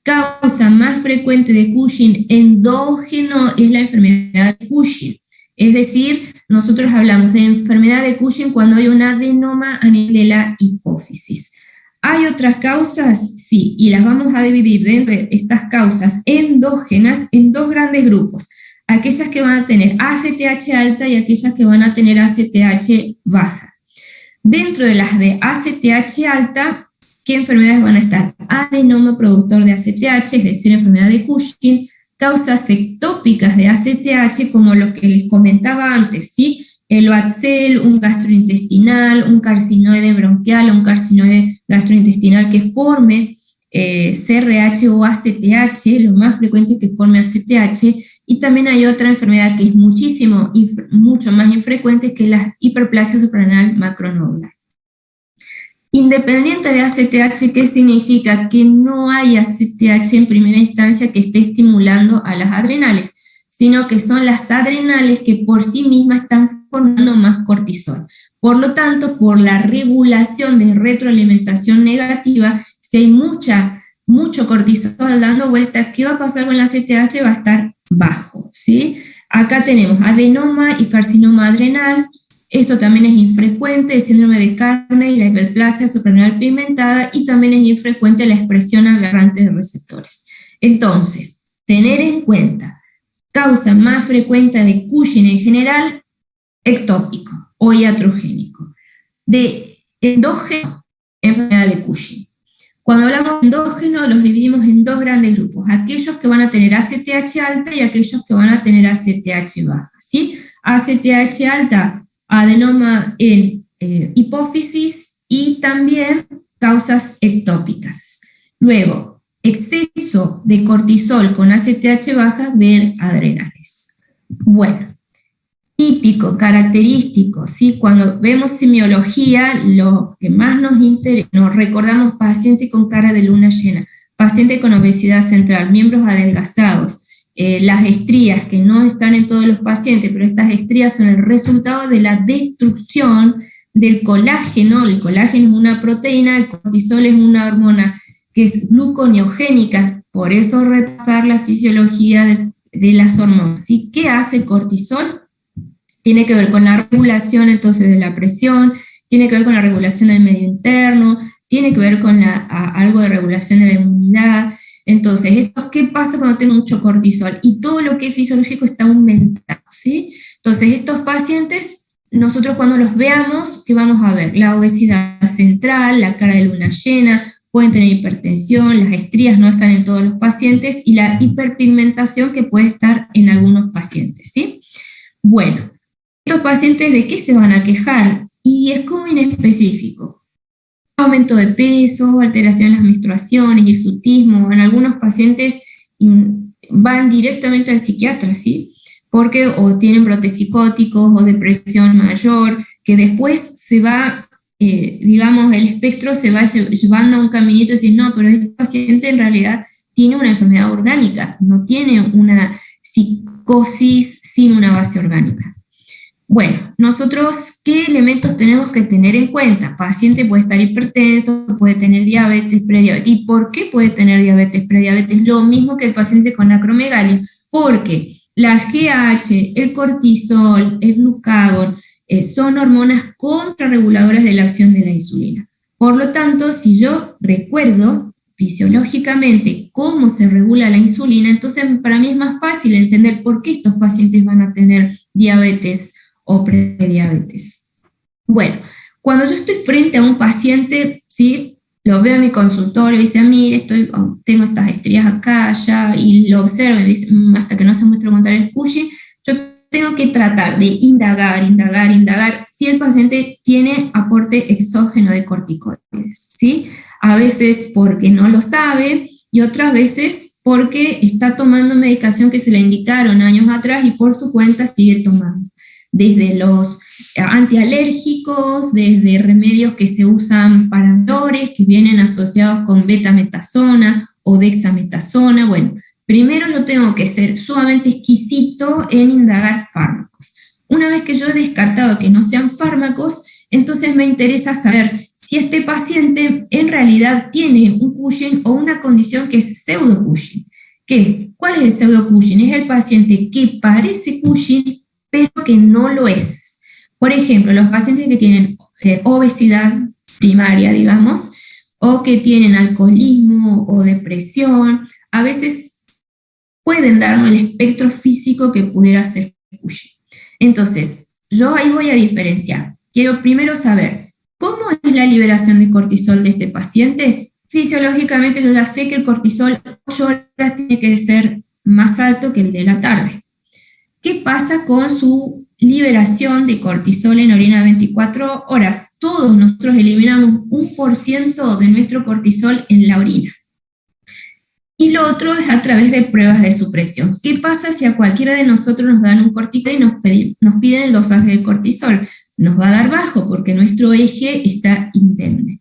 Causa más frecuente de Cushing endógeno es la enfermedad de Cushing. Es decir, nosotros hablamos de enfermedad de Cushing cuando hay un adenoma a nivel de la hipófisis. ¿Hay otras causas? Sí, y las vamos a dividir de entre estas causas endógenas en 2 grandes grupos. aquellas que van a tener ACTH alta y aquellas que van a tener ACTH baja. Dentro de las de ACTH alta, ¿qué enfermedades van a estar? Adenoma productor de ACTH, es decir, enfermedad de Cushing, causas ectópicas de ACTH, como lo que les comentaba antes, ¿sí? El OATSEL, un gastrointestinal, un carcinoide bronquial, un carcinoide gastrointestinal que forme CRH o ACTH, lo más frecuente es que forme ACTH, y también hay otra enfermedad que es mucho más infrecuente, que es la hiperplasia suprarrenal macronodular. Independiente de ACTH, ¿qué significa? Que no hay ACTH en primera instancia que esté estimulando a las adrenales, sino que son las adrenales que por sí mismas están formando más cortisol. Por lo tanto, por la regulación de retroalimentación negativa, si hay mucho cortisol dando vueltas, ¿qué va a pasar con la ACTH? Va a estar bajo, ¿sí? Acá tenemos adenoma y carcinoma adrenal. Esto también es infrecuente, el síndrome de Carney, la hiperplasia suprarrenal pigmentada, y también es infrecuente la expresión aberrante de receptores. Entonces, tener en cuenta, causa más frecuente de Cushing en general, ectópico o iatrogénico. De endógeno, enfermedad de Cushing. Cuando hablamos de endógeno, los dividimos en dos grandes grupos, aquellos que van a tener ACTH alta y aquellos que van a tener ACTH baja, ¿sí? ACTH alta, adenoma en hipófisis y también causas ectópicas. Luego, exceso de cortisol con ACTH baja, ver adrenales. Bueno, típico, característico, ¿sí? Cuando vemos semiología, lo que más nos interesa, nos recordamos paciente con cara de luna llena, paciente con obesidad central, miembros adelgazados, las estrías, que no están en todos los pacientes, pero estas estrías son el resultado de la destrucción del colágeno. El colágeno es una proteína, el cortisol es una hormona que es gluconeogénica, por eso repasar la fisiología de las hormonas. ¿Sí? ¿Qué hace el cortisol? Tiene que ver con la regulación entonces de la presión, tiene que ver con la regulación del medio interno, tiene que ver con algo de regulación de la inmunidad. Entonces, ¿qué pasa cuando tengo mucho cortisol? Y todo lo que es fisiológico está aumentado, ¿sí? Entonces, estos pacientes, nosotros cuando los veamos, ¿qué vamos a ver? La obesidad central, la cara de luna llena, pueden tener hipertensión, las estrías no están en todos los pacientes, y la hiperpigmentación que puede estar en algunos pacientes, ¿sí? Bueno, estos pacientes, ¿de qué se van a quejar? Y es como inespecífico. Aumento de peso, alteración en las menstruaciones, hirsutismo. En algunos pacientes van directamente al psiquiatra, ¿sí? Porque o tienen brotes psicóticos o depresión mayor, que después se va, digamos, el espectro se va llevando a un caminito y decir, no, pero este paciente en realidad tiene una enfermedad orgánica, no tiene una psicosis sin una base orgánica. Bueno, nosotros, ¿qué elementos tenemos que tener en cuenta? Paciente puede estar hipertenso, puede tener diabetes, prediabetes. ¿Y por qué puede tener diabetes, prediabetes? Lo mismo que el paciente con acromegalia, porque la GH, el cortisol, el glucagón, son hormonas contrarreguladoras de la acción de la insulina. Por lo tanto, si yo recuerdo fisiológicamente cómo se regula la insulina, entonces para mí es más fácil entender por qué estos pacientes van a tener diabetes o prediabetes. Bueno, cuando yo estoy frente a un paciente, ¿sí? Lo veo en mi consultorio y dice, mire, tengo estas estrías acá, allá, y lo observo y dice, hasta que no se muestre contrario el Cushing, yo tengo que tratar de indagar si el paciente tiene aporte exógeno de corticoides, ¿sí? A veces porque no lo sabe y otras veces porque está tomando medicación que se le indicaron años atrás y por su cuenta sigue tomando. Desde los antialérgicos, desde remedios que se usan para dolores, que vienen asociados con betametasona o dexametasona. Bueno, primero yo tengo que ser sumamente exquisito en indagar fármacos. Una vez que yo he descartado que no sean fármacos, entonces me interesa saber si este paciente en realidad tiene un Cushing o una condición que es pseudo-Cushing. ¿Cuál es el pseudo-Cushing? Es el paciente que parece Cushing, pero que no lo es. Por ejemplo, los pacientes que tienen obesidad primaria, digamos, o que tienen alcoholismo o depresión, a veces pueden darnos el espectro físico que pudiera ser Cushing. Entonces, yo ahí voy a diferenciar. Quiero primero saber cómo es la liberación de cortisol de este paciente. Fisiológicamente yo ya sé que el cortisol 8 horas tiene que ser más alto que el de la tarde. ¿Qué pasa con su liberación de cortisol en orina 24 horas? Todos nosotros eliminamos 1% de nuestro cortisol en la orina. Y lo otro es a través de pruebas de supresión. ¿Qué pasa si a cualquiera de nosotros nos dan un corticoide y nos piden el dosaje de cortisol? Nos va a dar bajo porque nuestro eje está indemne.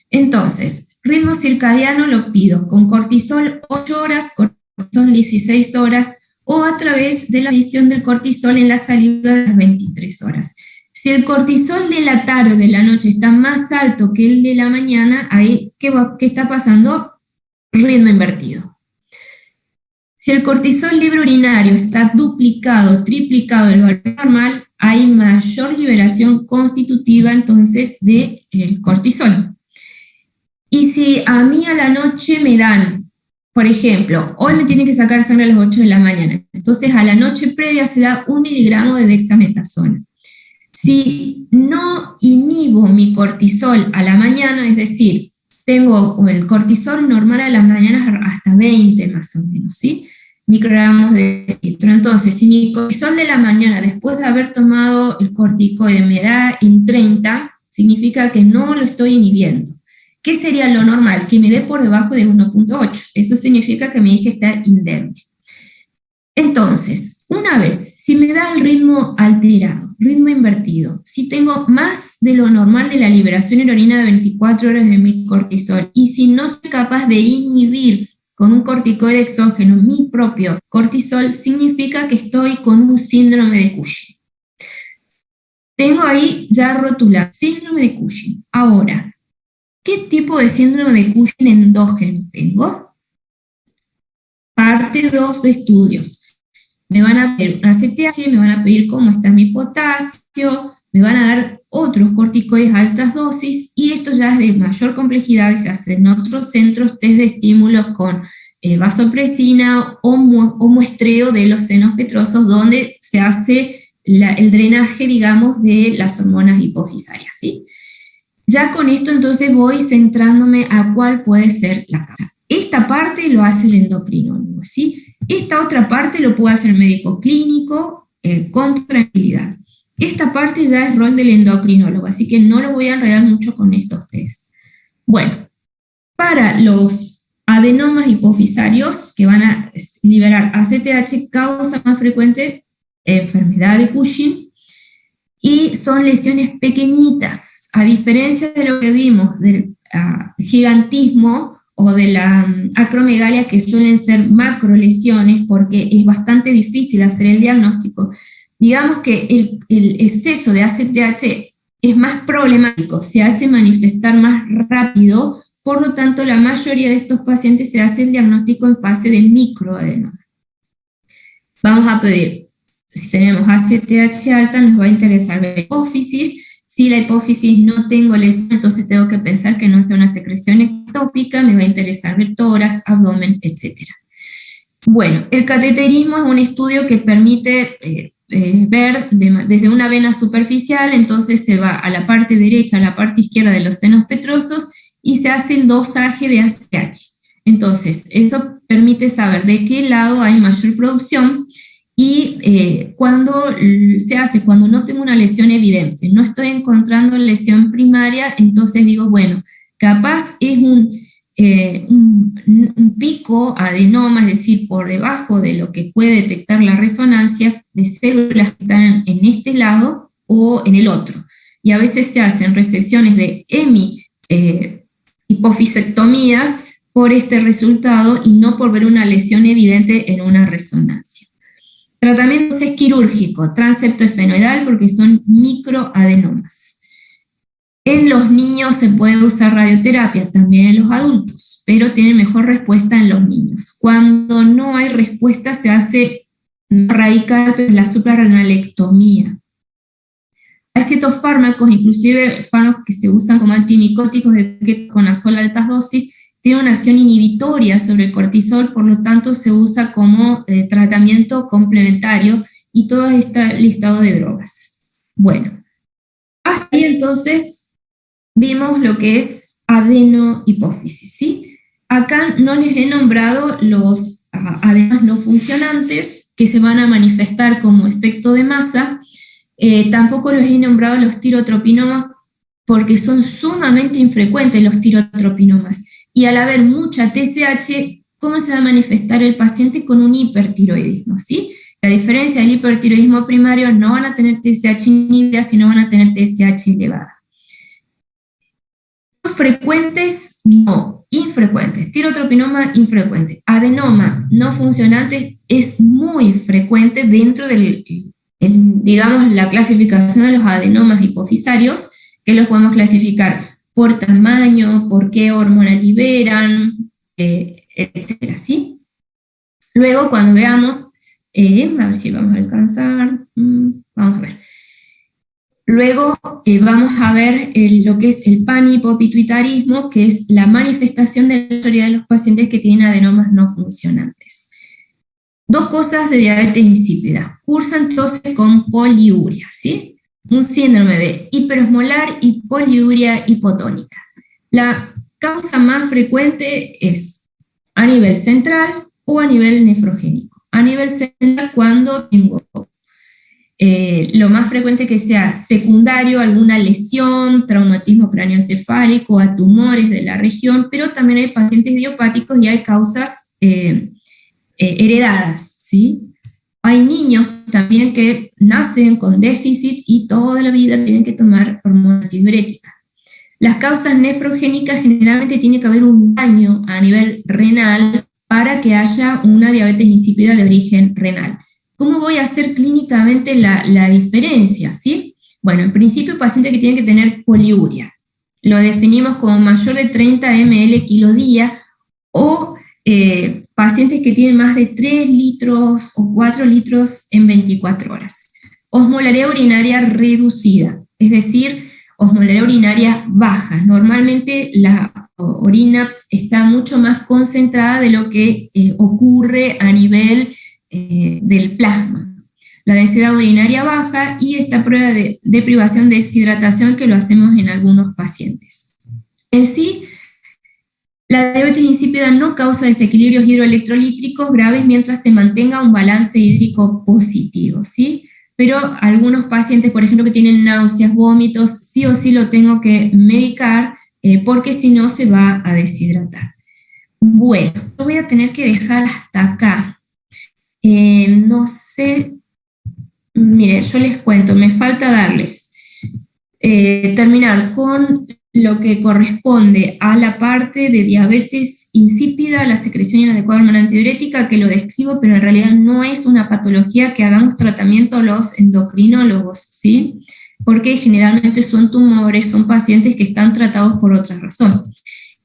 Entonces, ritmo circadiano lo pido con cortisol 8 horas, cortisol 16 horas, o a través de la adición del cortisol en la saliva de las 23 horas. Si el cortisol de la tarde, de la noche, está más alto que el de la mañana, ahí, ¿qué está pasando? Ritmo invertido. Si el cortisol libre urinario está duplicado, triplicado del valor normal, hay mayor liberación constitutiva entonces del cortisol. Y si a mí a la noche me dan, por ejemplo, hoy me tienen que sacar sangre a las 8 de la mañana, entonces a la noche previa se da 1 miligramo de dexametasona. Si no inhibo mi cortisol a la mañana, es decir, tengo el cortisol normal a las mañanas hasta 20 más o menos, ¿sí? Microgramos de decilitro. Entonces, si mi cortisol de la mañana, después de haber tomado el corticoide, me da en 30, significa que no lo estoy inhibiendo. ¿Qué sería lo normal? Que me dé por debajo de 1.8. Eso significa que mi eje está indemne. Entonces, una vez, si me da el ritmo alterado, ritmo invertido, si tengo más de lo normal de la liberación en orina de 24 horas de mi cortisol, y si no soy capaz de inhibir con un corticoide exógeno mi propio cortisol, significa que estoy con un síndrome de Cushing. Tengo ahí ya rotulado, síndrome de Cushing. Ahora, ¿qué tipo de síndrome de Cushing endógeno tengo? Parte 2 de estudios. Me van a pedir una CTH, me van a pedir cómo está mi potasio, me van a dar otros corticoides a altas dosis, y esto ya es de mayor complejidad, se hace en otros centros test de estímulos con vasopresina o muestreo de los senos petrosos, donde se hace el drenaje, digamos, de las hormonas hipofisarias, ¿sí? Ya con esto entonces voy centrándome a cuál puede ser la causa. Esta parte lo hace el endocrinólogo, ¿sí? Esta otra parte lo puede hacer el médico clínico con tranquilidad. Esta parte ya es rol del endocrinólogo, así que no lo voy a enredar mucho con estos test. Bueno, para los adenomas hipofisarios que van a liberar ACTH, causa más frecuente enfermedad de Cushing, y son lesiones pequeñitas, a diferencia de lo que vimos del gigantismo o de la acromegalia, que suelen ser macro lesiones porque es bastante difícil hacer el diagnóstico. Digamos que el exceso de ACTH es más problemático, se hace manifestar más rápido, por lo tanto la mayoría de estos pacientes se hace el diagnóstico en fase de microadenoma. Vamos a pedir, si tenemos ACTH alta, nos va a interesar la hipófisis. Si la hipófisis no tengo lesión, entonces tengo que pensar que no sea una secreción ectópica, me va a interesar ver tórax, abdomen, etc. Bueno, el cateterismo es un estudio que permite ver desde una vena superficial, entonces se va a la parte derecha, a la parte izquierda de los senos petrosos y se hace el dosaje de ACTH. Entonces, eso permite saber de qué lado hay mayor producción. Y cuando se hace, cuando no tengo una lesión evidente, no estoy encontrando lesión primaria, entonces digo, bueno, capaz es un pico adenoma, es decir, por debajo de lo que puede detectar la resonancia de células que están en este lado o en el otro. Y a veces se hacen resecciones de hipofisectomías por este resultado y no por ver una lesión evidente en una resonancia. Tratamiento es quirúrgico, transeptoesfenoidal, porque son microadenomas. En los niños se puede usar radioterapia, también en los adultos, pero tiene mejor respuesta en los niños. Cuando no hay respuesta se hace radical, pero la suprarrenalectomía. Hay ciertos fármacos, inclusive fármacos que se usan como antimicóticos de ketoconazol a altas dosis, tiene una acción inhibitoria sobre el cortisol, por lo tanto se usa como tratamiento complementario, y todo está listado de drogas. Bueno, hasta ahí entonces vimos lo que es adenohipófisis, ¿sí? Acá no les he nombrado los adenos no funcionantes que se van a manifestar como efecto de masa, tampoco les he nombrado los tirotropinomas porque son sumamente infrecuentes los tirotropinomas, y al haber mucha TSH, ¿cómo se va a manifestar el paciente? Con un hipertiroidismo, ¿sí? La diferencia del hipertiroidismo primario, no van a tener TSH inhibida, sino van a tener TSH elevada. Frecuentes, no, infrecuentes. Tirotropinoma, infrecuente. Adenoma no funcionante es muy frecuente dentro del, digamos, la clasificación de los adenomas hipofisarios, que los podemos clasificar por tamaño, por qué hormona liberan, etcétera, ¿sí? Luego, cuando veamos, a ver si vamos a alcanzar, vamos a ver. Luego vamos a ver lo que es el panhipopituitarismo, que es la manifestación de la mayoría de los pacientes que tienen adenomas no funcionantes. Dos cosas de diabetes insípida. Cursan entonces con poliuria, ¿sí? Un síndrome de hiperosmolar y poliuria hipotónica. La causa más frecuente es a nivel central o a nivel nefrogénico. A nivel central, cuando tengo lo más frecuente que sea secundario, alguna lesión, traumatismo craneoencefálico, a tumores de la región, pero también hay pacientes idiopáticos y hay causas heredadas, ¿sí? Hay niños también que nacen con déficit y toda la vida tienen que tomar hormona antidiurética. Las causas nefrogénicas, generalmente tiene que haber un daño a nivel renal para que haya una diabetes insípida de origen renal. ¿Cómo voy a hacer clínicamente la diferencia, sí? Bueno, en principio, paciente que tiene que tener poliuria. Lo definimos como mayor de 30 ml kilo día, o pacientes que tienen más de 3 litros o 4 litros en 24 horas. Osmolaridad urinaria reducida, es decir, osmolaridad urinaria baja. Normalmente la orina está mucho más concentrada de lo que ocurre a nivel del plasma. La densidad urinaria baja y esta prueba de privación de deshidratación que lo hacemos en algunos pacientes. En sí, la diabetes insípida no causa desequilibrios hidroelectrolíticos graves mientras se mantenga un balance hídrico positivo, ¿sí? Pero algunos pacientes, por ejemplo, que tienen náuseas, vómitos, sí o sí lo tengo que medicar porque si no se va a deshidratar. Bueno, yo voy a tener que dejar hasta acá. No sé, mire, yo les cuento, me falta darles, terminar con lo que corresponde a la parte de diabetes insípida, la secreción inadecuada de hormona antidiurética, que lo describo, pero en realidad no es una patología que hagamos tratamiento los endocrinólogos, ¿sí? Porque generalmente son tumores, son pacientes que están tratados por otra razón.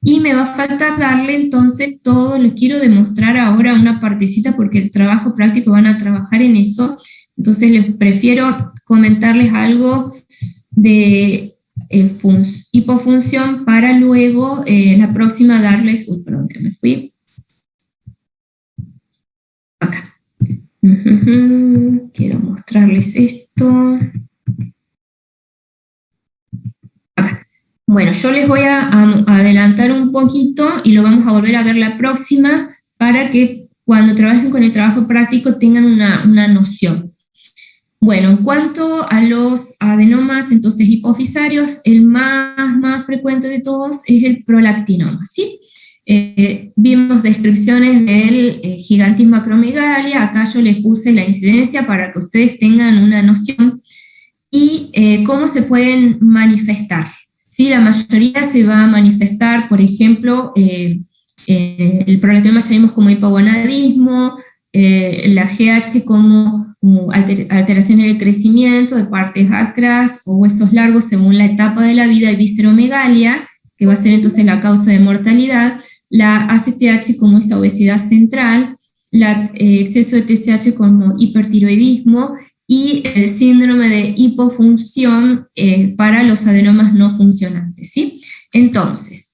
Y me va a faltar darle entonces todo, les quiero demostrar ahora una partecita porque el trabajo práctico van a trabajar en eso, entonces les prefiero comentarles algo de hipofunción para luego la próxima darles, perdón que me fui, acá. Quiero mostrarles esto. Acá. Bueno, yo les voy a adelantar un poquito y lo vamos a volver a ver la próxima para que cuando trabajen con el trabajo práctico tengan una noción. Bueno, en cuanto a los adenomas entonces hipofisarios, el más frecuente de todos es el prolactinoma, ¿sí? Vimos descripciones del gigantismo acromegalia, acá yo les puse la incidencia para que ustedes tengan una noción, y cómo se pueden manifestar, ¿sí? La mayoría se va a manifestar, por ejemplo, el prolactinoma ya vimos como hipogonadismo, la GH como alteraciones del crecimiento de partes acras o huesos largos según la etapa de la vida, y visceromegalia, que va a ser entonces la causa de mortalidad, la ACTH como esa obesidad central, exceso de TSH como hipertiroidismo, y el síndrome de hipofunción para los adenomas no funcionantes, ¿sí? Entonces,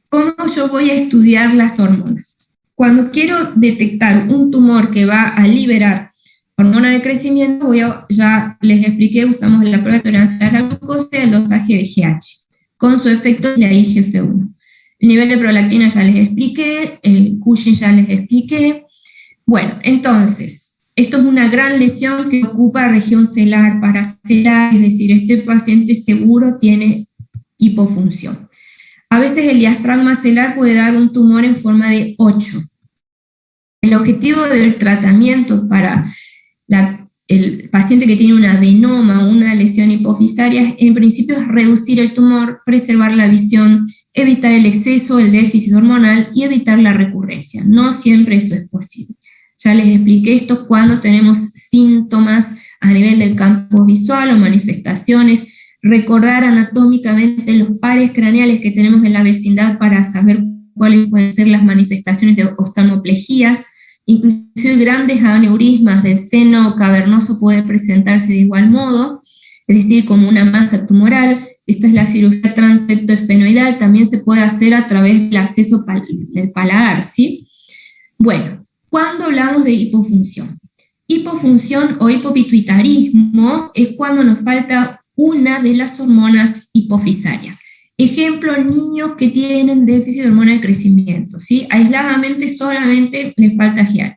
¿Cómo yo voy a estudiar las hormonas? Cuando quiero detectar un tumor que va a liberar hormona de crecimiento, ya les expliqué, usamos la prueba de tolerancia a la glucosa y el dosaje de GH, con su efecto de la IGF-1. El nivel de prolactina ya les expliqué, el Cushing ya les expliqué. Bueno, entonces, esto es una gran lesión que ocupa región celular, paracelular, es decir, este paciente seguro tiene hipofunción. A veces el diafragma celular puede dar un tumor en forma de 8. El objetivo del tratamiento para el paciente que tiene un adenoma o una lesión hipofisaria, en principio es reducir el tumor, preservar la visión, evitar el exceso, el déficit hormonal y evitar la recurrencia. No siempre eso es posible. Ya les expliqué esto cuando tenemos síntomas a nivel del campo visual o manifestaciones, recordar anatómicamente los pares craneales que tenemos en la vecindad para saber cuáles pueden ser las manifestaciones de oftalmoplejías. Inclusive grandes aneurismas del seno cavernoso pueden presentarse de igual modo, es decir, como una masa tumoral. Esta es la cirugía transeptoesfenoidal, también se puede hacer a través del acceso del paladar, ¿sí? Bueno, ¿cuándo hablamos de hipofunción? Hipofunción o hipopituitarismo es cuando nos falta una de las hormonas hipofisarias. Ejemplo, niños que tienen déficit de hormona de crecimiento, ¿sí? Aisladamente solamente le falta GH.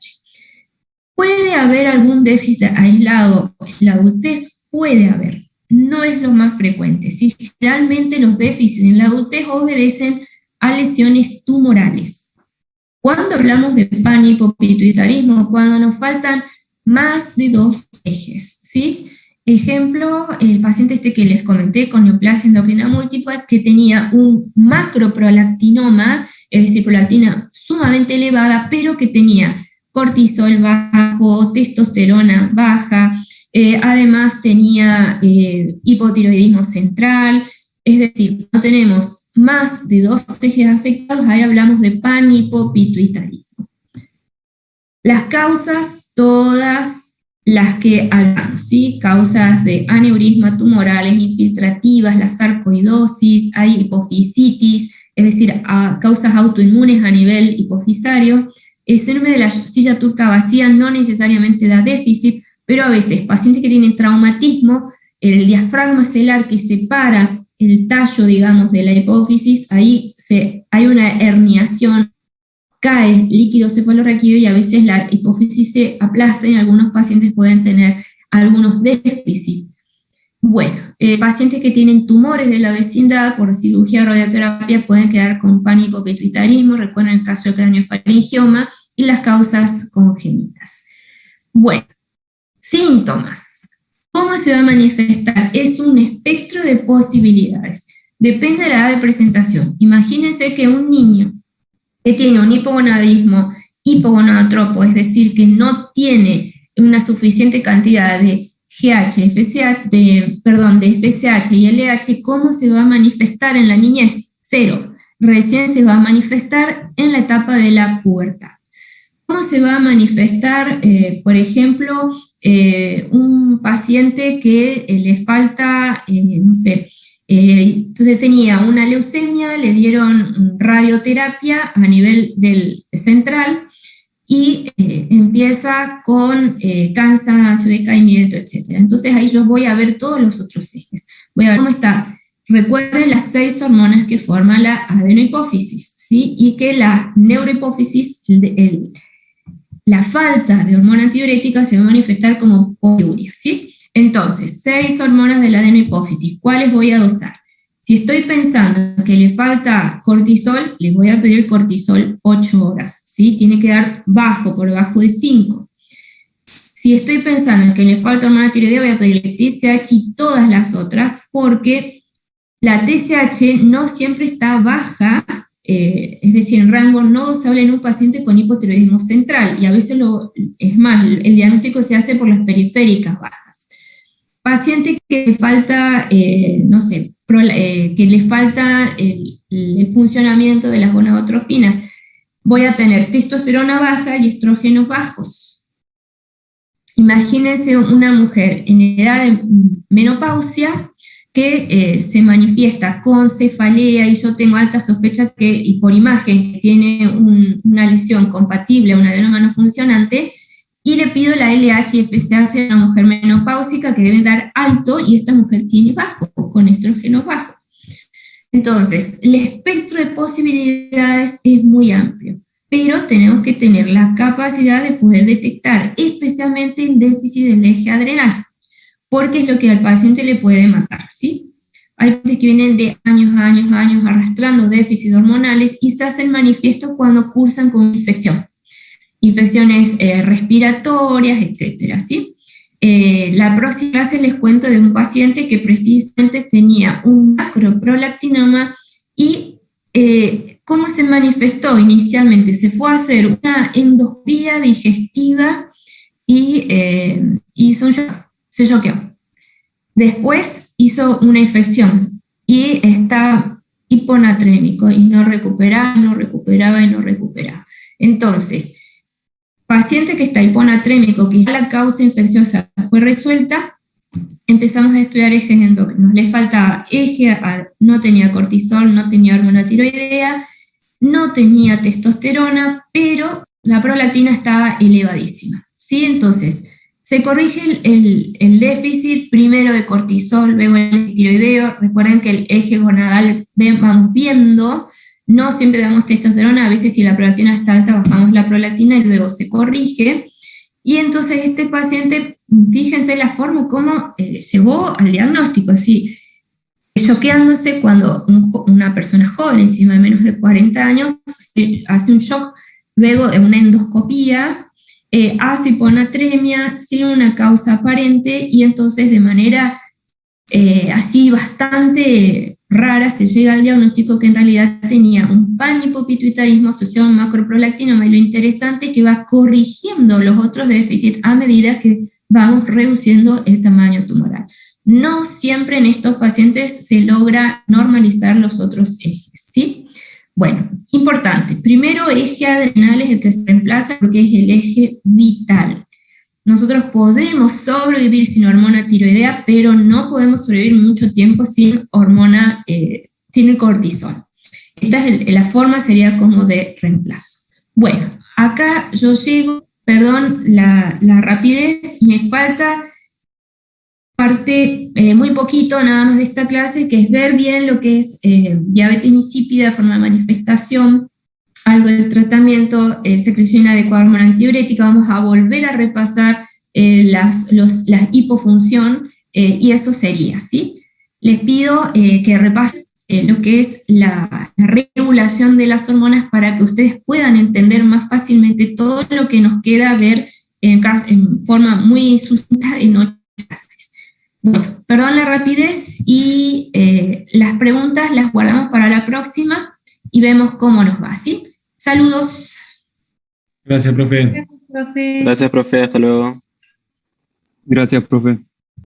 ¿Puede haber algún déficit aislado en la adultez? Puede haber. No es lo más frecuente, ¿sí? Generalmente los déficits en la adultez obedecen a lesiones tumorales. Cuando hablamos de panhipopituitarismo, cuando nos faltan más de 2 ejes, ¿sí? Ejemplo, el paciente este que les comenté con neoplasia endocrina múltiple que tenía un macroprolactinoma, es decir, prolactina sumamente elevada, pero que tenía cortisol bajo, testosterona baja, además tenía hipotiroidismo central, es decir, no tenemos más de 2 ejes afectados, ahí hablamos de panhipopituitarismo. Las causas, todas las que hablamos, ¿sí? Causas de aneurisma tumorales, infiltrativas, la sarcoidosis, hay hipofisitis, es decir, causas autoinmunes a nivel hipofisario. El síndrome de la silla turca vacía no necesariamente da déficit, pero a veces pacientes que tienen traumatismo, el diafragma celular que separa el tallo, digamos, de la hipófisis, ahí hay una herniación, cae líquido cefalorraquídeo y a veces la hipófisis se aplasta y algunos pacientes pueden tener algunos déficits. Bueno, pacientes que tienen tumores de la vecindad por cirugía o radioterapia pueden quedar con panhipopituitarismo, recuerden el caso de craniofaringioma y las causas congénitas. Bueno, síntomas. ¿Cómo se va a manifestar? Es un espectro de posibilidades. Depende de la edad de presentación. Imagínense que un niño que tiene un hipogonadismo hipogonadotropo, es decir, que no tiene una suficiente cantidad de GH, de FSH y LH, ¿cómo se va a manifestar en la niñez? 0. Recién se va a manifestar en la etapa de la pubertad. ¿Cómo se va a manifestar, por ejemplo, un paciente que le falta, no sé, entonces tenía una leucemia, le dieron radioterapia a nivel del central y empieza con cansancio, decaimiento, etc. Entonces ahí yo voy a ver todos los otros ejes. Voy a ver cómo está. Recuerden las 6 hormonas que forman la adenohipófisis, ¿sí? Y que la neurohipófisis, la falta de hormona antidiurética se va a manifestar como poliuria, ¿sí? Entonces, 6 hormonas de la adenohipófisis, ¿cuáles voy a dosar? Si estoy pensando que le falta cortisol, le voy a pedir cortisol 8 horas, ¿sí? Tiene que dar bajo, por debajo de 5. Si estoy pensando en que le falta hormona tiroidea, voy a pedirle TSH y todas las otras, porque la TSH no siempre está baja, es decir, en rango no dosable en un paciente con hipotiroidismo central, y a veces es más, el diagnóstico se hace por las periféricas bajas. Paciente que le falta, no sé, que le falta el funcionamiento de las gonadotrofinas, voy a tener testosterona baja y estrógenos bajos. Imagínense una mujer en edad de menopausia que se manifiesta con cefalea, y yo tengo alta sospecha que, y por imagen, que tiene una lesión compatible a un adenoma no funcionante, y le pido la LH y FSH a una mujer menopáusica que debe dar alto, y esta mujer tiene bajo, con estrógeno bajo. Entonces, el espectro de posibilidades es muy amplio, pero tenemos que tener la capacidad de poder detectar, especialmente el déficit del eje adrenal, porque es lo que al paciente le puede matar, ¿sí? Hay pacientes que vienen de años arrastrando déficits hormonales y se hacen manifiesto cuando cursan con infección. Infecciones respiratorias, etcétera, ¿sí? La próxima clase les cuento de un paciente que precisamente tenía un macroprolactinoma y cómo se manifestó inicialmente. Se fue a hacer una endoscopia digestiva y hizo un shock, se choqueó. Después hizo una infección y está hiponatrémico y no recuperaba. Entonces, paciente que está hiponatrémico, que ya la causa infecciosa fue resuelta, empezamos a estudiar ejes endócrinos. Le faltaba eje, no tenía cortisol, no tenía hormona tiroidea, no tenía testosterona, pero la prolactina estaba elevadísima, ¿sí? Entonces, se corrige el déficit primero de cortisol, luego el tiroideo. Recuerden que el eje gonadal vamos viendo. No siempre damos testosterona, a veces si la prolactina está alta bajamos la prolactina y luego se corrige. Y entonces este paciente, fíjense la forma como llegó al diagnóstico, así, choqueándose cuando una persona joven, encima de menos de 40 años, hace un shock luego de una endoscopía, hace hiponatremia sin una causa aparente, y entonces de manera así bastante rara se llega al diagnóstico que en realidad tenía un panhipopituitarismo asociado a un macroprolactinoma, y lo interesante es que va corrigiendo los otros déficits a medida que vamos reduciendo el tamaño tumoral. No siempre en estos pacientes se logra normalizar los otros ejes, ¿sí? Bueno, importante, primero eje adrenal es el que se reemplaza porque es el eje vital. Nosotros podemos sobrevivir sin hormona tiroidea, pero no podemos sobrevivir mucho tiempo sin hormona, sin el cortisol. Esta es la forma, sería como de reemplazo. Bueno, acá yo llego, perdón la rapidez, me falta parte muy poquito nada más de esta clase, que es ver bien lo que es diabetes insípida, forma de manifestación, algo del tratamiento, secreción inadecuada de hormona antidiurética. Vamos a volver a repasar la hipofunción, y eso sería, ¿sí? Les pido que repasen lo que es la regulación de las hormonas para que ustedes puedan entender más fácilmente todo lo que nos queda ver en forma muy sucinta en 8 clases. Bueno, perdón la rapidez, y las preguntas las guardamos para la próxima y vemos cómo nos va, ¿sí? Saludos. Gracias, profe. Gracias, profe. Gracias, profe. Hasta luego. Gracias, profe.